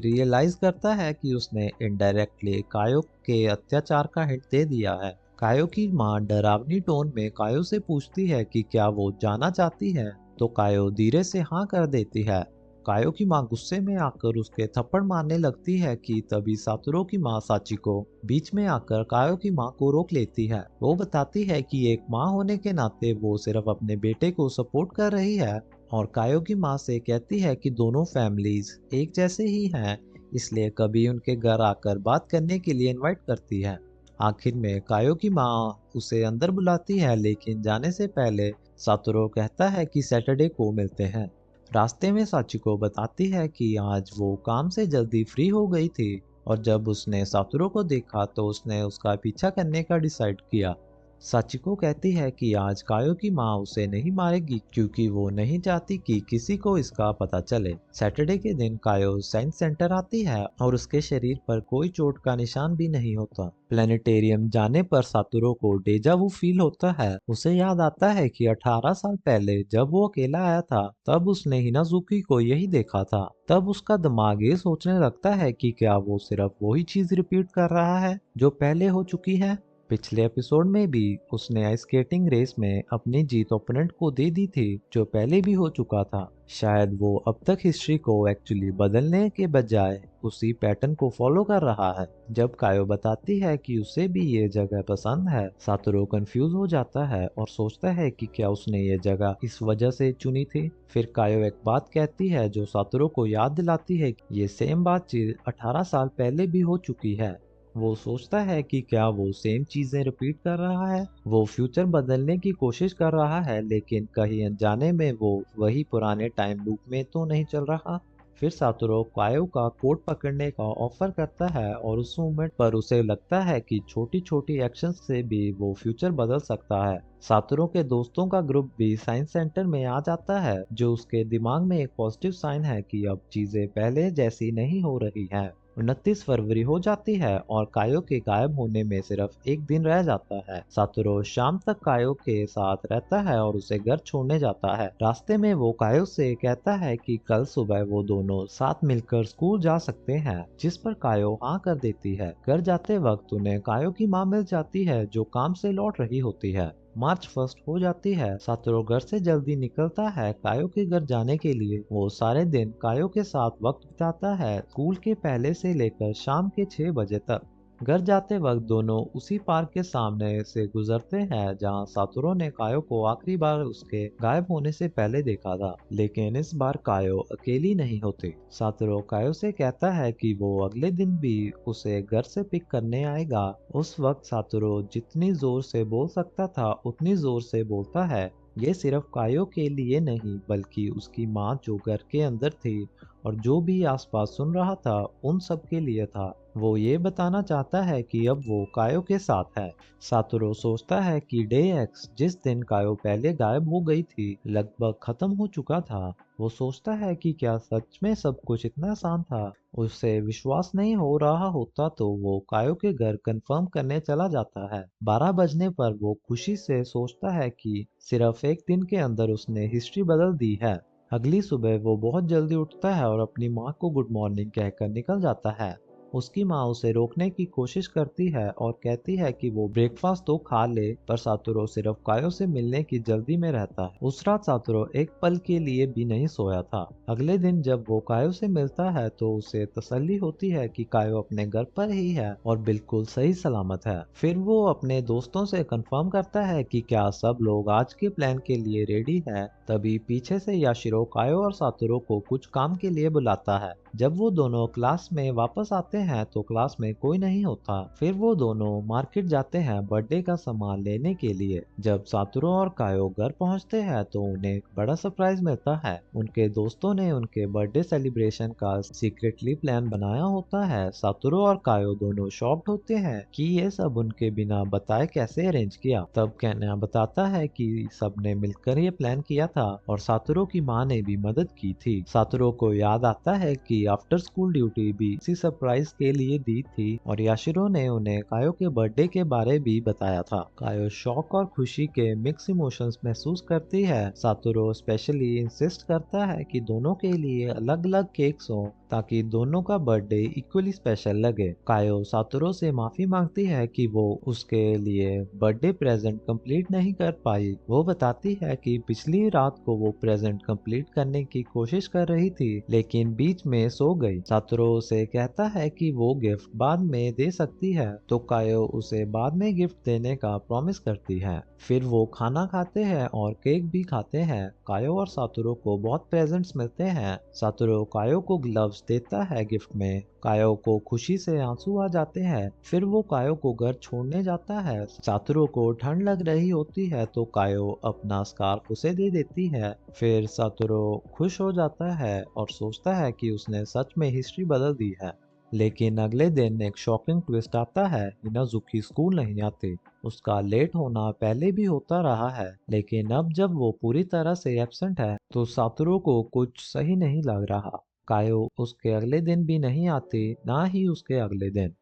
रियलाइज करता है कि उसने इनडायरेक्टली कायो के अत्याचार का हिंट दे दिया है। कायो की माँ डरावनी टोन में कायो से पूछती है कि क्या वो जाना चाहती है, तो कायो धीरे से हाँ कर देती है। कायो की माँ गुस्से में आकर उसके थप्पड़ मारने लगती है कि तभी सातोरू की माँ साचिको बीच में आकर कायो की माँ को रोक लेती है। वो बताती है कि एक माँ होने के नाते वो सिर्फ अपने बेटे को सपोर्ट कर रही है और कायो की माँ से कहती है कि दोनों फैमिलीज एक जैसे ही हैं, इसलिए कभी उनके घर आकर बात करने के लिए इनवाइट करती है। आखिर में कायो की माँ उसे अंदर बुलाती है, लेकिन जाने से पहले सातोरू कहता है कि सैटरडे को मिलते हैं। रास्ते में साचिको बताती है कि आज वो काम से जल्दी फ्री हो गई थी और जब उसने सातोरू को देखा तो उसने उसका पीछा करने का डिसाइड किया। साचिको कहती है कि आज कायो की माँ उसे नहीं मारेगी क्योंकि वो नहीं चाहती कि किसी को इसका पता चले। सैटरडे के दिन कायो साइंस सेंटर आती है और उसके शरीर पर कोई चोट का निशान भी नहीं होता। प्लेनेटेरियम जाने पर सातोरू को डेजा वू फील होता है। उसे याद आता है कि 18 साल पहले जब वो अकेला आया था तब उसने हिनाजुकी को यही देखा था। तब उसका दिमाग ये सोचने लगता है कि क्या वो सिर्फ वही चीज रिपीट कर रहा है जो पहले हो चुकी है। पिछले एपिसोड में भी उसने आइस स्केटिंग रेस में अपनी जीत ओपोनेंट को दे दी थी जो पहले भी हो चुका था। शायद वो अब तक हिस्ट्री को एक्चुअली बदलने के बजाय उसी पैटर्न को फॉलो कर रहा है। जब कायो बताती है कि उसे भी ये जगह पसंद है, सातोरू कंफ्यूज हो जाता है और सोचता है कि क्या उसने ये जगह इस वजह से चुनी थी। फिर कायो एक बात कहती है जो सातोरू को याद दिलाती है कि ये सेम बातचीत 18 साल पहले भी हो चुकी है। वो सोचता है कि क्या वो सेम चीजें रिपीट कर रहा है। वो फ्यूचर बदलने की कोशिश कर रहा है, लेकिन कहीं अनजाने में वो वही पुराने टाइम लूप में तो नहीं चल रहा। फिर सातोरू कायो का कोट पकड़ने का ऑफर करता है और उस मोमेंट पर उसे लगता है कि छोटी छोटी एक्शन से भी वो फ्यूचर बदल सकता है। सातोरू के दोस्तों का ग्रुप भी साइंस सेंटर में आ जाता है, जो उसके दिमाग में एक पॉजिटिव साइन है कि अब चीजें पहले जैसी नहीं हो रही हैं। 29 फरवरी हो जाती है और कायो के गायब होने में सिर्फ एक दिन रह जाता है। सातोरू शाम तक कायो के साथ रहता है और उसे घर छोड़ने जाता है। रास्ते में वो कायो से कहता है कि कल सुबह वो दोनों साथ मिलकर स्कूल जा सकते हैं, जिस पर कायो हाँ कर देती है। घर जाते वक्त उन्हें कायो की माँ मिल जाती है जो काम से लौट रही होती है। मार्च 1 हो जाती है। सातोरू घर से जल्दी निकलता है कायो के घर जाने के लिए। वो सारे दिन कायो के साथ वक्त बिताता है, स्कूल के पहले से लेकर शाम के 6 बजे तक। घर जाते वक्त दोनों उसी पार्क के सामने से गुजरते हैं जहां सातोरू ने कायो को आखिरी बार उसके गायब होने से पहले देखा था, लेकिन इस बार कायो अकेली नहीं होती। सातोरू कायो से कहता है कि वो अगले दिन भी उसे घर से पिक करने आएगा। उस वक्त सातोरू जितनी जोर से बोल सकता था उतनी जोर से बोलता है। ये सिर्फ कायो के लिए नहीं बल्कि उसकी माँ जो घर के अंदर थी और जो भी आसपास सुन रहा था उन सब के लिए था। वो ये बताना चाहता है कि अब वो कायो के साथ है। सातोरू सोचता है कि डे एक्स जिस दिन कायो पहले गायब हो गई थी लगभग खत्म हो चुका था। वो सोचता है कि क्या सच में सब कुछ इतना आसान था। उसे विश्वास नहीं हो रहा होता तो वो कायो के घर कंफर्म करने चला जाता है। 12 बजने पर वो खुशी से सोचता है कि सिर्फ एक दिन के अंदर उसने हिस्ट्री बदल दी है। अगली सुबह वो बहुत जल्दी उठता है और अपनी माँ को गुड मॉर्निंग कहकर निकल जाता है। उसकी माँ उसे रोकने की कोशिश करती है और कहती है कि वो ब्रेकफास्ट तो खा ले, पर सातोरू सिर्फ कायो से मिलने की जल्दी में रहता है। उस रात सातोरू एक पल के लिए भी नहीं सोया था। अगले दिन जब वो कायो से मिलता है तो उसे तसल्ली होती है कि कायो अपने घर पर ही है और बिल्कुल सही सलामत है। फिर वो अपने दोस्तों से कंफर्म करता है कि क्या सब लोग आज के प्लान के लिए रेडी है। तभी पीछे से याशिरो कायो और सातोरू को कुछ काम के लिए बुलाता है। जब वो दोनों क्लास में वापस आते हैं तो क्लास में कोई नहीं होता। फिर वो दोनों मार्केट जाते हैं बर्थडे का सामान लेने के लिए। जब सातोरू और कायो घर पहुंचते हैं तो उन्हें एक बड़ा सरप्राइज मिलता है। उनके दोस्तों ने उनके बर्थडे सेलिब्रेशन का सीक्रेटली प्लान बनाया होता है। सातोरू और कायो दोनों शॉक्ड होते हैं कि ये सब उनके बिना बताए कैसे अरेंज किया। तब केन्या बताता है कि सबने मिलकर ये प्लान किया था और सातोरू की माँ ने भी मदद की थी। सातोरू को याद आता है कि आफ्टर स्कूल ड्यूटी भी इसी सरप्राइज के लिए दी थी और याशिरो ने उन्हें कायो के बर्थडे के बारे भी बताया था। कायो शौक और खुशी के मिक्स इमोशंस महसूस करती है। सातोरू स्पेशली इंसिस्ट करता है कि दोनों के लिए अलग अलग केक्स हो ताकि दोनों का बर्थडे इक्वली स्पेशल लगे। कायो सातोरू से माफी मांगती है कि वो उसके लिए बर्थडे प्रेजेंट कंप्लीट नहीं कर पाई। वो बताती है कि पिछली रात को वो प्रेजेंट कंप्लीट करने की कोशिश कर रही थी लेकिन बीच में सो गई। सातोरू उसे कहता है कि वो गिफ्ट बाद में दे सकती है तो कायो उसे बाद में गिफ्ट देने का प्रॉमिस करती है। फिर वो खाना खाते हैं और केक भी खाते हैं। कायो और सातोरू को बहुत प्रेजेंट्स मिलते हैं। सातोरू कायो को ग्लव्स देता है गिफ्ट में। कायो को खुशी से आंसू आ जाते हैं। फिर वो कायो को घर छोड़ने जाता है। सातोरू को ठंड लग रही होती है तो कायो अपना स्कार्फ उसे दे देती है। फिर सातोरू खुश हो जाता है और सोचता है कि उसने सच में हिस्ट्री बदल दी है। लेकिन अगले दिन एक शॉकिंग ट्विस्ट आता है। इनाजुकी स्कूल नहीं आती। उसका लेट होना पहले भी होता रहा है लेकिन अब जब वो पूरी तरह से एब्सेंट है तो सातोरू को कुछ सही नहीं लग रहा। कायो उसके अगले दिन भी नहीं आती, ना ही उसके अगले दिन।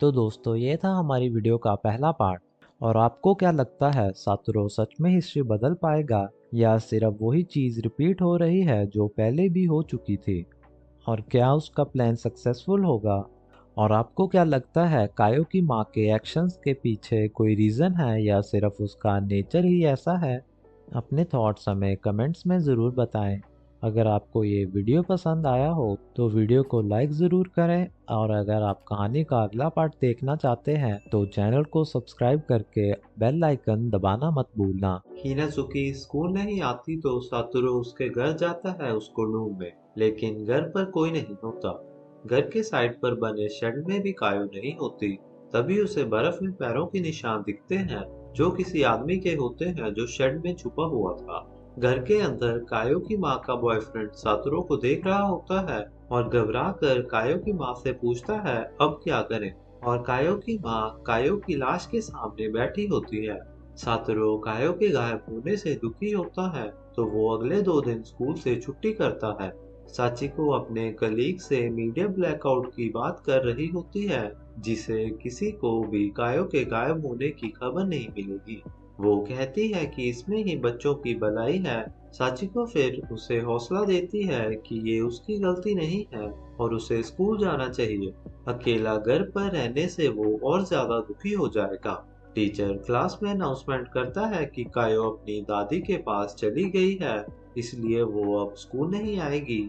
तो दोस्तों ये था हमारी वीडियो का पहला पार्ट। और आपको क्या लगता है, सातोरू सच में हिस्ट्री बदल पाएगा या सिर्फ वही चीज रिपीट हो रही है जो पहले भी हो चुकी थी? और क्या उसका प्लान सक्सेसफुल होगा? और आपको क्या लगता है, कायो की माँ के एक्शंस के पीछे कोई रीजन है या सिर्फ उसका नेचर ही ऐसा है? अपने थॉट्स हमें कमेंट्स में ज़रूर बताएं। अगर आपको ये वीडियो पसंद आया हो तो वीडियो को लाइक ज़रूर करें और अगर आप कहानी का अगला पार्ट देखना चाहते हैं तो चैनल को सब्सक्राइब करके बेल आइकन दबाना मत भूलना। हिनाजुकी स्कूल नहीं आती तो सातोरू उसके घर जाता है उसको ढूंढने, लेकिन घर पर कोई नहीं होता। घर के साइड पर बने शेड में भी कायो नहीं होती। तभी उसे बर्फ में पैरों के निशान दिखते हैं जो किसी आदमी के होते हैं जो शेड में छुपा हुआ था। घर के अंदर कायो की माँ का बॉयफ्रेंड सातोरू को देख रहा होता है और घबरा कर कायो की माँ से पूछता है अब क्या करें। और कायो की माँ कायो की लाश के सामने बैठी होती है। सातोरू कायो के गायब होने से दुखी होता है तो वो अगले 2 दिन स्कूल से छुट्टी करता है। साचिको अपने कलीग से मीडिया ब्लैकआउट की बात कर रही होती है जिसे किसी को भी कायो के गायब होने की खबर नहीं मिलेगी। वो कहती है कि इसमें ही बच्चों की भलाई है। साचिको फिर उसे हौसला देती है कि ये उसकी गलती नहीं है और उसे स्कूल जाना चाहिए। अकेला घर पर रहने से वो और ज्यादा दुखी हो जाएगा। टीचर क्लास में अनाउंसमेंट करता है कि कायो अपनी दादी के पास चली गई है, इसलिए वो अब स्कूल नहीं आएगी।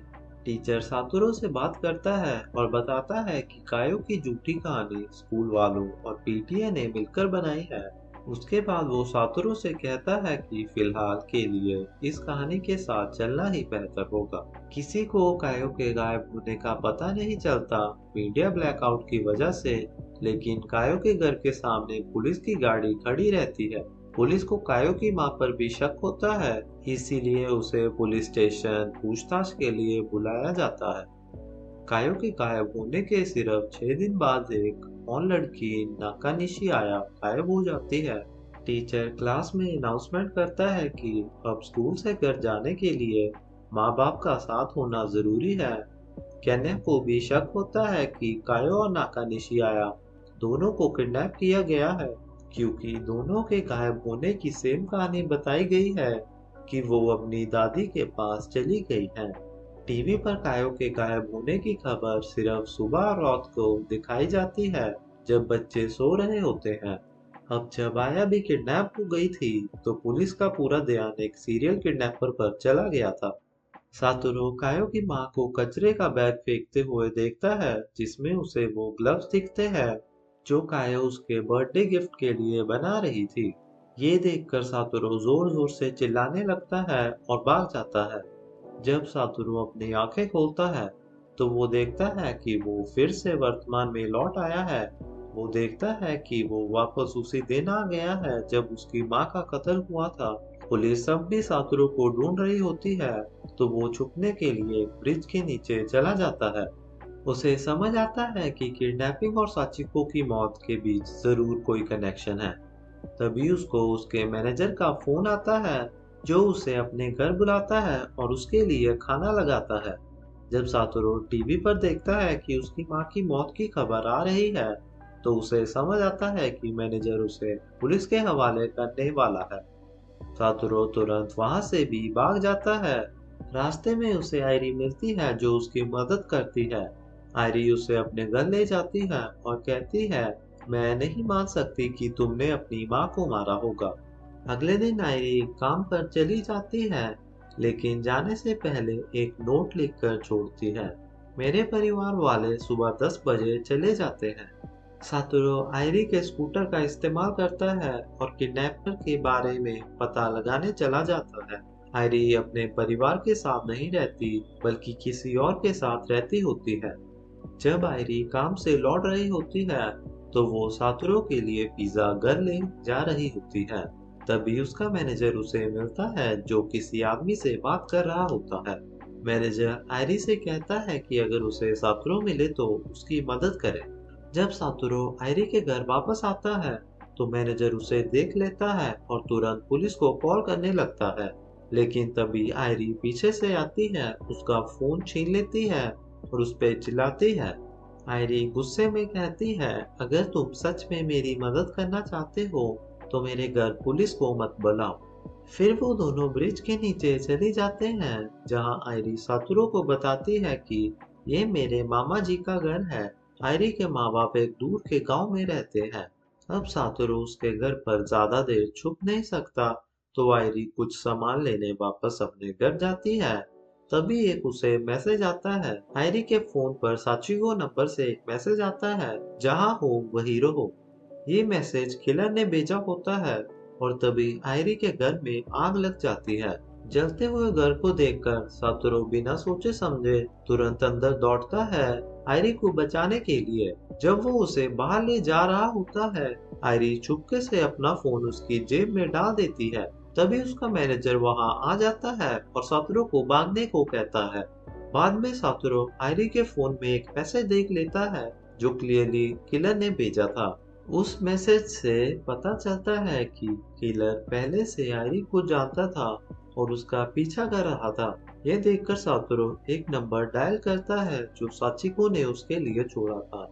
टीचर सातोरू से बात करता है और बताता है कि कायो की झूठी कहानी स्कूल वालों और पीटीए ने मिलकर बनाई है। उसके बाद वो सातोरू से कहता है कि फिलहाल के लिए इस कहानी के साथ चलना ही बेहतर होगा। किसी को कायो के गायब होने का पता नहीं चलता मीडिया ब्लैकआउट की वजह से, लेकिन कायो के घर के सामने पुलिस की गाड़ी खड़ी रहती है। पुलिस को कायो की मां पर भी शक होता है, इसीलिए उसे पुलिस स्टेशन पूछताछ के लिए बुलाया जाता है। कायो के गायब होने के सिर्फ 6 दिन बाद एक और लड़की नाकानिशी आया गायब हो जाती है। टीचर क्लास में अनाउंसमेंट करता है कि अब स्कूल से घर जाने के लिए माँ बाप का साथ होना जरूरी है। केन्या को भी शक होता है कि कायो और नाकानिशी आया दोनों को किडनैप किया गया है, क्योंकि दोनों के गायब होने की सेम कहानी बताई गई है कि वो अपनी दादी के पास चली गई है। टीवी पर कायो के गायब होने की खबर सिर्फ सुबह और रात को दिखाई जाती है जब बच्चे सो रहे होते हैं। अब जब आया भी किडनैप हो गई थी तो पुलिस का पूरा ध्यान एक सीरियल किडनैपर पर चला गया था। सातोरू कायो की माँ को कचरे का बैग फेंकते हुए देखता है जिसमें उसे वो ग्लव्स दिखते हैं जो कायो उसके बर्थडे गिफ्ट के लिए बना रही थी। ये देखकर सातोरू जोर जोर से चिल्लाने लगता है और भाग जाता है। जब सातोरू अपनी आंखें खोलता है तो वो देखता है कि वो फिर से वर्तमान में लौट आया है। वो देखता है कि वो वापस उसी दिन आ गया है जब उसकी माँ का कत्ल हुआ था। पुलिस अब भी सातोरू को ढूंढ रही होती है, तो वो छुपने के लिए ब्रिज के नीचे चला जाता है। उसे समझ आता है कि किडनैपिंग और साचिको की मौत के बीच जरूर कोई कनेक्शन है। तभी उसको उसके मैनेजर का फोन आता है, जो उसे अपने घर बुलाता है और उसके लिए खाना लगाता है। जब सातोरू टीवी पर देखता है कि उसकी माँ की मौत की खबर आ रही है, तो उसे समझ आता है कि मैनेजर उसे पुलिस के हवाले करने वाला है। सातोरू तुरंत वहां से भी भाग जाता है। रास्ते में उसे आयरी मिलती है, जो उसकी मदद करती है। आयरी उसे अपने घर ले जाती है और कहती है, मैं नहीं मान सकती कि तुमने अपनी माँ को मारा होगा। अगले दिन आयरी काम पर चली जाती है, लेकिन जाने से पहले एक नोट लिखकर छोड़ती है। मेरे परिवार वाले सुबह 10 बजे चले जाते हैं। सातोरू आयरी के स्कूटर का इस्तेमाल करता है और किडनैपर के बारे में पता लगाने चला जाता है। आयरी अपने परिवार के साथ नहीं रहती, बल्कि किसी और के साथ रहती होती है। जब आयरी काम से लौट रही होती है, तो वो सातोरू के लिए पिज्जा घर ले जा रही होती है। तभी उसका मैनेजर उसे मिलता है, जो किसी आदमी से बात कर रहा होता है। मैनेजर आयरी से कहता है कि अगर उसे सातोरू मिले तो उसकी मदद करे। जब सातोरू आयरी के घर वापस आता है, तो मैनेजर उसे देख लेता है और तुरंत पुलिस को कॉल करने लगता है। लेकिन तभी आयरी पीछे से आती है, उसका फोन छीन लेती है और उस पे चिल्लाती है। आयरी गुस्से में कहती है, अगर तुम सच में मेरी मदद करना चाहते हो, तो मेरे घर पुलिस को मत बुलाओ। फिर वो दोनों ब्रिज के नीचे चले जाते हैं, जहां आयरी सातोरू को बताती है कि ये मेरे मामा जी का घर है। आयरी के माँ बाप एक दूर के गांव में रहते हैं। अब सातोरू उसके घर पर ज्यादा देर छुप नहीं सकता, तो आयरी कुछ सामान लेने वापस अपने घर जाती है। तभी एक उसे मैसेज आता है। आयरी के फोन पर साचिको नंबर से एक मैसेज आता है, जहां हो वहीं रहो। ये मैसेज किलर ने भेजा होता है और तभी आयरी के घर में आग लग जाती है। जलते हुए घर को देखकर सातोरू बिना सोचे समझे तुरंत अंदर दौड़ता है, आयरी को बचाने के लिए। जब वो उसे बाहर ले जा रहा होता है, आयरी चुपके से अपना फोन उसकी जेब में डाल देती है। तभी उसका मैनेजर वहां आ जाता है और सातोरू को भागने को कहता है। बाद में सातोरू आयरी के फोन में एक मैसेज देख लेता है, जो क्लियरली किलर ने भेजा था। उस मैसेज से पता चलता है कि किलर पहले से आयरी को जानता था और उसका पीछा कर रहा था। यह देखकर सातोरू एक नंबर डायल करता है, जो साचिको ने उसके लिए छोड़ा था।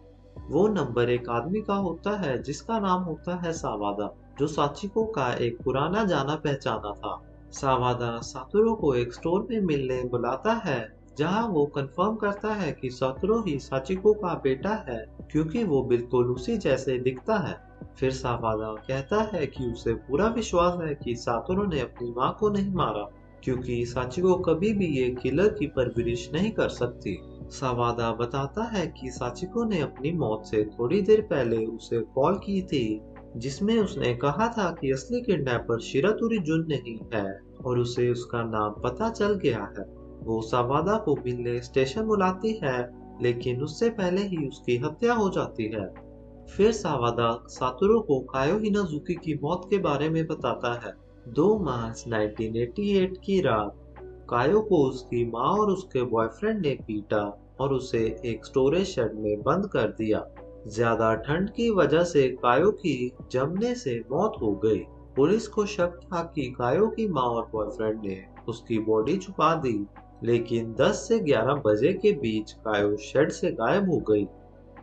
वो नंबर एक आदमी का होता है, जिसका नाम होता है सावादा, जो साचिको का एक पुराना जाना पहचाना था। सावादा सातोरू को एक स्टोर में मिलने बुलाता है, जहां वो कंफर्म करता है कि सातोरू ही साचिको का बेटा है, क्योंकि वो बिल्कुल उसी जैसे दिखता है। फिर सावादा कहता है कि उसे पूरा विश्वास है कि सातोरू ने अपनी माँ को नहीं मारा, क्योंकि साचिको कभी भी ये किलर की परवरिश नहीं कर सकती। सावादा बताता है कि साचिको ने अपनी मौत से थोड़ी देर पहले उसे कॉल की थी, जिसमें उसने कहा था कि असली किडनैपर शिरातोरी जुन नहीं है और उसे उसका नाम पता चल गया है। वो सावादा को मिलने स्टेशन बुलाती है, लेकिन उससे पहले ही उसकी हत्या हो जाती है। फिर सावादा सातोरू को कायो हिनाजुकी की मौत के बारे में बताता है। 2 मार्च 1988 की रात कायो को उसकी माँ और उसके बॉयफ्रेंड ने पीटा और उसे एक स्टोरेज शेड में बंद कर दिया। ज्यादा ठंड की वजह से कायो की जमने से मौत हो गई। पुलिस को शक था कि कायो की माँ और बॉयफ्रेंड ने उसकी बॉडी छुपा दी, लेकिन 10 से 11 बजे के बीच कायो शेड से गायब हो गई।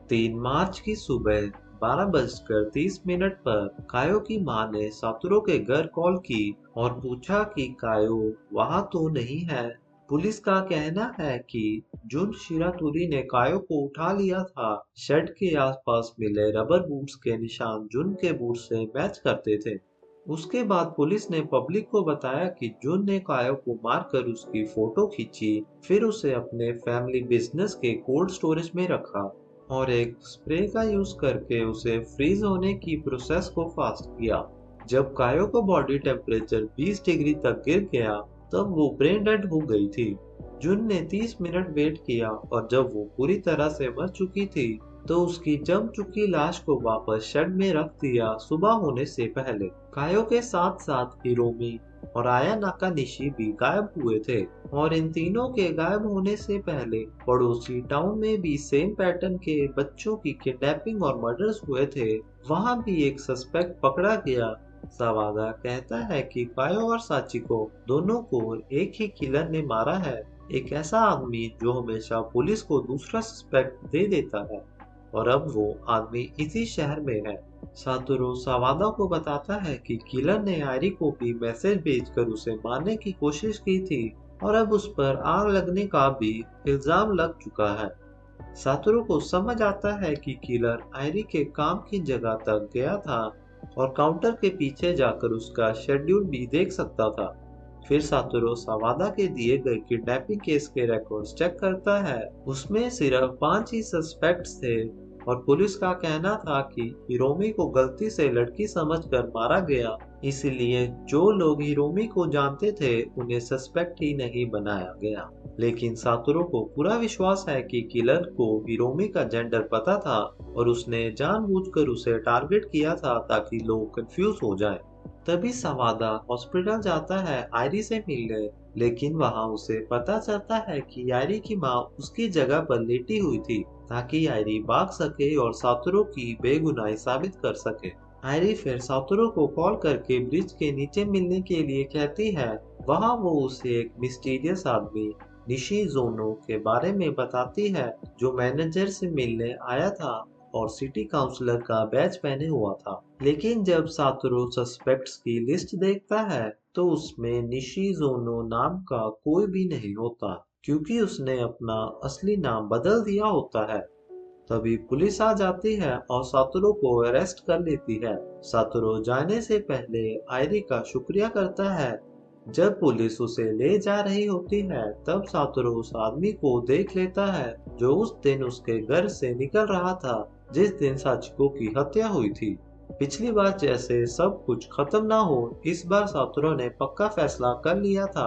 3 मार्च की सुबह 12:30 पर कायो की मां ने सातोरू के घर कॉल की और पूछा कि कायो वहां तो नहीं है। पुलिस का कहना है कि जुन शिरातोरी ने कायो को उठा लिया था। शेड के आसपास मिले रबर बूट्स के निशान जुन के बूट से मैच करते थे। उसके बाद पुलिस ने पब्लिक को बताया कि जुन ने कायो को मारकर उसकी फोटो खींची, फिर उसे अपने फैमिली बिजनेस के कोल्ड स्टोरेज में रखा और एक स्प्रे का यूज करके उसे फ्रीज होने की प्रोसेस को फास्ट किया। जब कायो का बॉडी टेम्परेचर 20 डिग्री तक गिर गया, तब वो ब्रेन डेड हो गई थी। जुन ने 30 मिनट वेट किया और जब वो पूरी तरह से मर चुकी थी तो उसकी जम चुकी लाश को वापस शेड में रख दिया सुबह होने से पहले। कायो के साथ साथ हिरोमी और आया नाकानिशी भी गायब हुए थे और इन तीनों के गायब होने से पहले पड़ोसी टाउन में भी सेम पैटर्न के बच्चों की किडनैपिंग और मर्डर्स हुए थे। वहां भी एक सस्पेक्ट पकड़ा गया। सवादा कहता है कि कायो और साचिको दोनों को एक ही किलर ने मारा है, एक ऐसा आदमी जो हमेशा पुलिस को दूसरा सस्पेक्ट दे देता है और अब वो आदमी इसी शहर में है। सातोरू सवादा को बताता है कि किलर ने आयरी को भी मैसेज भेजकर उसे मारने की कोशिश की थी और अब उस पर आग लगने का भी इल्जाम लग चुका है। सातोरू को समझ आता है कि किलर आयरी के काम की जगह तक गया था और काउंटर के पीछे जाकर उसका शेड्यूल भी देख सकता था। फिर सातोरू सवादा के दिए गए किडनैपिंग केस के रिकॉर्ड्स चेक करता है। उसमें सिर्फ 5 ही सस्पेक्ट्स थे और पुलिस का कहना था कि हिरोमी को गलती से लड़की समझकर मारा गया, इसलिए जो लोग हिरोमी को जानते थे उन्हें सस्पेक्ट ही नहीं बनाया गया। लेकिन सातोरू को पूरा विश्वास है कि किलर को हिरोमी का जेंडर पता था और उसने जानबूझकर उसे टारगेट किया था ताकि लोग कंफ्यूज हो जाएं। तभी सवादा हॉस्पिटल जाता है आयरी से मिलने, लेकिन वहां उसे पता चलता है कि आयरी की माँ उसकी जगह पर लेटी हुई थी ताकि आयरी भाग सके और सातोरू की बेगुनाही साबित कर सके। आयरी फिर सातोरू को कॉल करके ब्रिज के नीचे मिलने के लिए कहती है। वहां वो उसे एक मिस्टीरियस आदमी निशिज़ोनो के बारे में बताती है जो मैनेजर से मिलने आया था और सिटी काउंसलर का बैज पहने हुआ था। लेकिन जब सातोरू सस्पेक्ट्स की लिस्ट देखता है तो उसमें निशिज़ोनो नाम का कोई भी नहीं होता क्योंकि उसने अपना असली नाम बदल दिया होता है। तभी पुलिस आ जाती है और सातोरू को अरेस्ट कर लेती है। सातोरू जाने से पहले आयरी का शुक्रिया करता है। जब पुलिस उसे ले जा रही होती है तब सातोरू उस आदमी को देख लेता है जो उस दिन उसके घर से निकल रहा था जिस दिन साचिको की हत्या हुई थी। पिछली बार जैसे सब कुछ खत्म ना हो, इस बार सातोरू ने पक्का फैसला कर लिया था।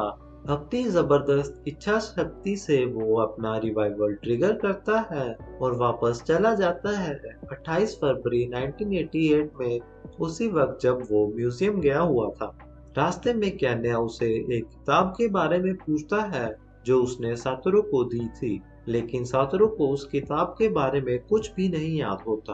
अपनी जबरदस्त इच्छा शक्ति से वो अपना रिवाइवल ट्रिगर करता है और वापस चला जाता है 28 फरवरी 1988 में, उसी वक्त जब वो म्यूजियम गया हुआ था। रास्ते में केन्या उसे एक किताब के बारे में पूछता है जो उसने सातोरू को दी थी, लेकिन सातोरू को उस किताब के बारे में कुछ भी नहीं याद होता।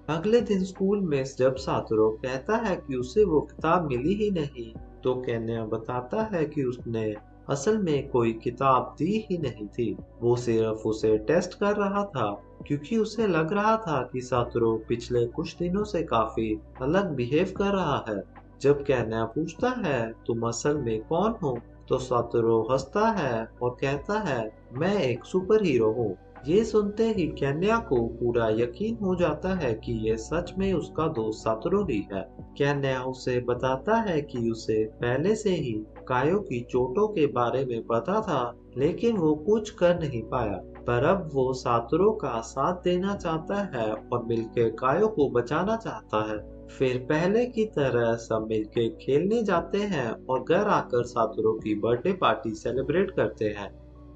अगले दिन स्कूल में जब सातोरू कहता है कि उसे वो किताब मिली ही नहीं, तो केन्या बताता है कि उसने असल में कोई किताब दी ही नहीं थी, वो सिर्फ उसे टेस्ट कर रहा था क्योंकि उसे लग रहा था कि सातोरू पिछले कुछ दिनों से काफी अलग बिहेव कर रहा है। जब केन्या पूछता है तुम असल में कौन हो, तो सातोरू हंसता है और कहता है मैं एक सुपर हीरो हूँ। ये सुनते ही केन्या को पूरा यकीन हो जाता है कि ये सच में उसका दोस्त सातोरू ही है। केन्या उसे बताता है कि उसे पहले से ही कायो की चोटों के बारे में पता था, लेकिन वो कुछ कर नहीं पाया। पर अब वो सातोरू का साथ देना चाहता है और मिलकर कायो को बचाना चाहता है। फिर पहले की तरह सब मिलके खेलने जाते हैं और घर आकर सातोरू की बर्थडे पार्टी सेलिब्रेट करते हैं।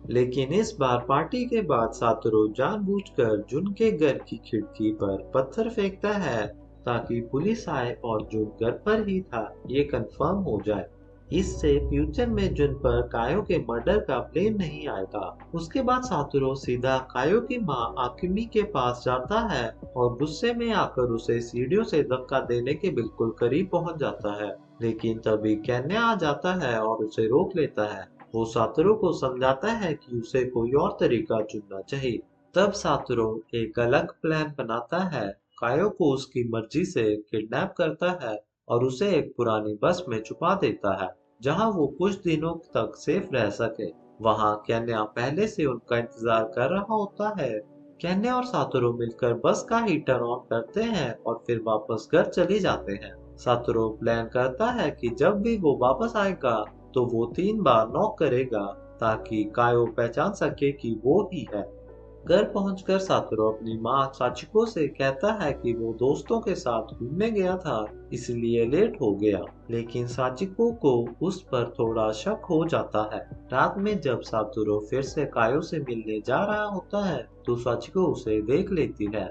लेकिन इस बार पार्टी के बाद सातोरू जानबूझकर जुन के घर की खिड़की पर पत्थर फेंकता है ताकि पुलिस आए और जुन घर पर ही था ये कंफर्म हो जाए। इससे फ्यूचर में जुन पर कायो के मर्डर का ब्लेम नहीं आएगा। उसके बाद सातोरू सीधा कायो की माँ आकिमी के पास जाता है और गुस्से में आकर उसे सीढ़ियों से धक्का देने के बिल्कुल करीब पहुंच जाता है, लेकिन तभी केन्या आ जाता है और उसे रोक लेता है। वो सातोरू को समझाता है कि उसे कोई और तरीका चुनना चाहिए। तब सातोरू एक अलग प्लान बनाता है, कायो को उसकी मर्जी से किडनैप करता है और उसे एक पुरानी बस में छुपा देता है जहां वो कुछ दिनों तक सेफ रह सके। वहां केन्या पहले से उनका इंतजार कर रहा होता है। केन्या और सातोरू मिलकर बस का हीटर ऑन करते हैं और फिर वापस घर चले जाते हैं। सातोरू प्लान करता है कि जब भी वो वापस आएगा तो वो 3 बार नॉक करेगा ताकि कायो पहचान सके कि वो ही है। घर पहुंचकर सातोरू अपनी माँ साचिको से कहता है कि वो दोस्तों के साथ घूमने गया था, इसलिए लेट हो गया। लेकिन साचिको को उस पर थोड़ा शक हो जाता है। रात में जब सातोरू फिर से कायो से मिलने जा रहा होता है, तो साचिको उसे देख लेती है।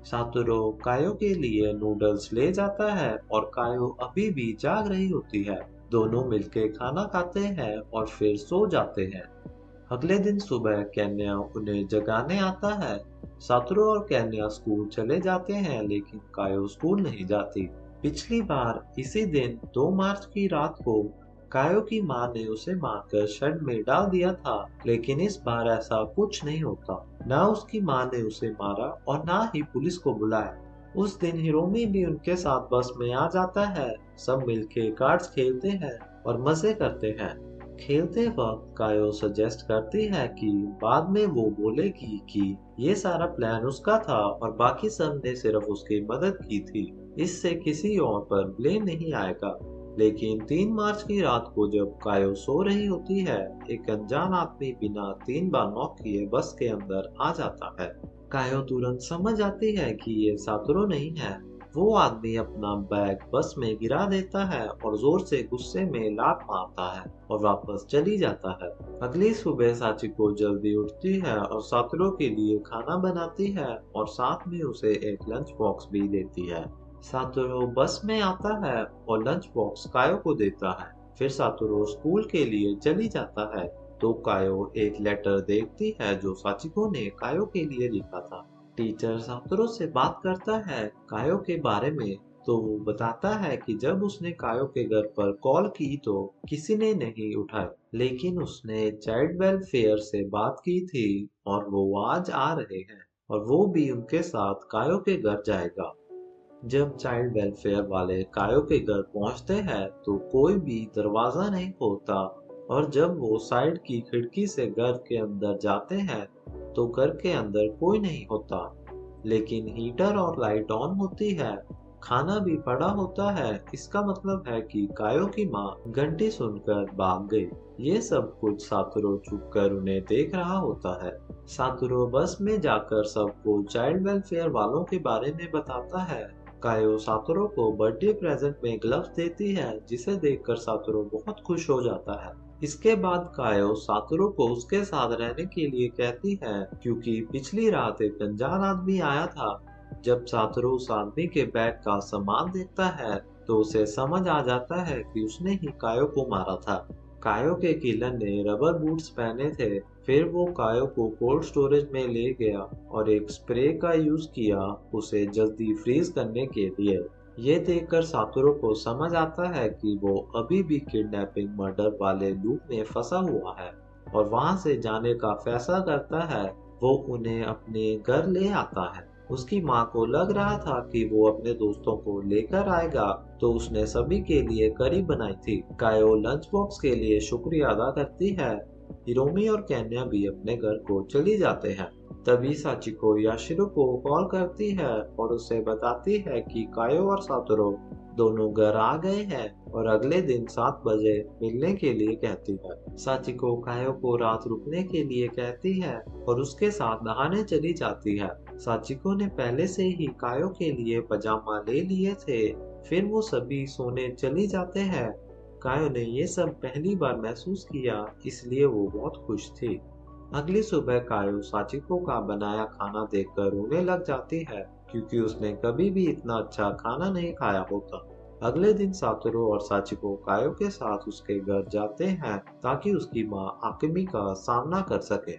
सातोरू कायो के लिए नूडल्स ले जाता है और कायो अभी भी जाग रही होती है। दोनों मिलकर खाना खाते हैं और फिर सो जाते हैं। अगले दिन सुबह केन्या उन्हें जगाने आता है। सातोरू और केन्या स्कूल चले जाते हैं, लेकिन कायो स्कूल नहीं जाती। पिछली बार इसी दिन 2 मार्च की रात को कायो की मां ने उसे मारकर शेड में डाल दिया था, लेकिन इस बार ऐसा कुछ नहीं होता। ना उसकी मां ने उसे मारा और ना ही पुलिस को बुलाया। उस दिन हिरोमी भी उनके साथ बस में आ जाता है। सब मिलके कार्ड्स खेलते हैं और मजे करते हैं। खेलते वक्त कायो सजेस्ट करती है कि बाद में वो बोलेगी कि ये सारा प्लान उसका था और बाकी सब ने सिर्फ उसकी मदद की थी। इससे किसी और पर ब्लेम नहीं आएगा। लेकिन 3 मार्च की रात को जब कायो सो रही होती है, एक अनजान आदमी बिना 3 बार नॉक किए बस के अंदर आ जाता है। कायो तुरंत समझ आती है कि ये सातोरू नहीं है। वो आदमी अपना बैग बस में गिरा देता है और जोर से गुस्से में लात मारता है और वापस चली जाता है। अगली सुबह साचिको जल्दी उठती है और सातोरू के लिए खाना बनाती है और साथ में उसे एक लंच बॉक्स भी देती है। सातोरू बस में आता है और लंच बॉक्स कायो को देता है। फिर सातोरू स्कूल के लिए चली जाता है, तो कायो एक लेटर देखती है जो साचिको ने कायो के लिए लिखा था। टीचर सातोरू से बात करता है कायो के बारे में, तो वो बताता है कि जब उसने कायो के घर पर कॉल की तो किसी ने नहीं उठाया, लेकिन उसने चाइल्ड वेलफेयर से बात की थी और वो आज आ रहे हैं और वो भी उनके साथ कायो के घर जाएगा। जब चाइल्ड वेलफेयर वाले कायो के घर पहुंचते हैं तो कोई भी दरवाजा नहीं खोलता और जब वो साइड की खिड़की से घर के अंदर जाते हैं तो घर के अंदर कोई नहीं होता, लेकिन हीटर और लाइट ऑन होती है। खाना भी पड़ा होता है। इसका मतलब है कि कायो की माँ घंटी सुनकर भाग गई। ये सब कुछ सातोरू चुप कर उन्हें देख रहा होता है। सातोरू बस में जाकर सबको चाइल्ड वेलफेयर वालों के बारे में बताता है। कायो सातोरू को बर्थडे प्रेजेंट में ग्लव्स देती है, जिसे देखकर सातोरू बहुत खुश हो जाता है। इसके बाद कायो सातोरू को उसके साथ रहने के लिए कहती है, क्योंकि पिछली रात एक अनजान आदमी आया था। जब सातोरू उस आदमी के बैग का सामान देखता है, तो उसे समझ आ जाता है कि उसने ही कायो को मारा था। कायो के किलर ने रबर बूट्स पहने थे। फिर वो कायो को कोल्ड स्टोरेज में ले गया और एक स्प्रे का यूज किया उसे जल्दी फ्रीज करने के लिए। ये देखकर सातोरू को समझ आता है कि वो अभी भी किडनैपिंग मर्डर वाले लूप में फंसा हुआ है और वहां से जाने का फैसला करता है। वो उन्हें अपने घर ले आता है। उसकी माँ को लग रहा था कि वो अपने दोस्तों को लेकर आएगा, तो उसने सभी के लिए करी बनाई थी। कायो लंच बॉक्स के लिए शुक्रिया अदा करती है। हिरोमी और केन्या भी अपने घर को चली जाते हैं। तभी साचिको याशिरो को कॉल करती है और उसे बताती है कि कायो और सातोरू दोनों घर आ गए हैं और अगले दिन 7 बजे मिलने के लिए कहती है। साचिको कायो को रात रुकने के लिए कहती है और उसके साथ नहाने चली जाती है। साचिको ने पहले से ही कायो के लिए पजामा ले लिए थे। फिर वो सभी सोने चली जाते हैं। कायो ने ये सब पहली बार महसूस किया, इसलिए वो बहुत खुश थी। अगली सुबह कायो साचिको का बनाया खाना देखकर रोने लग जाती है, क्योंकि उसने कभी भी इतना अच्छा खाना नहीं खाया होता। अगले दिन सातोरू और साचिको कायो के साथ उसके घर जाते हैं ताकि उसकी माँ आकिमी का सामना कर सके।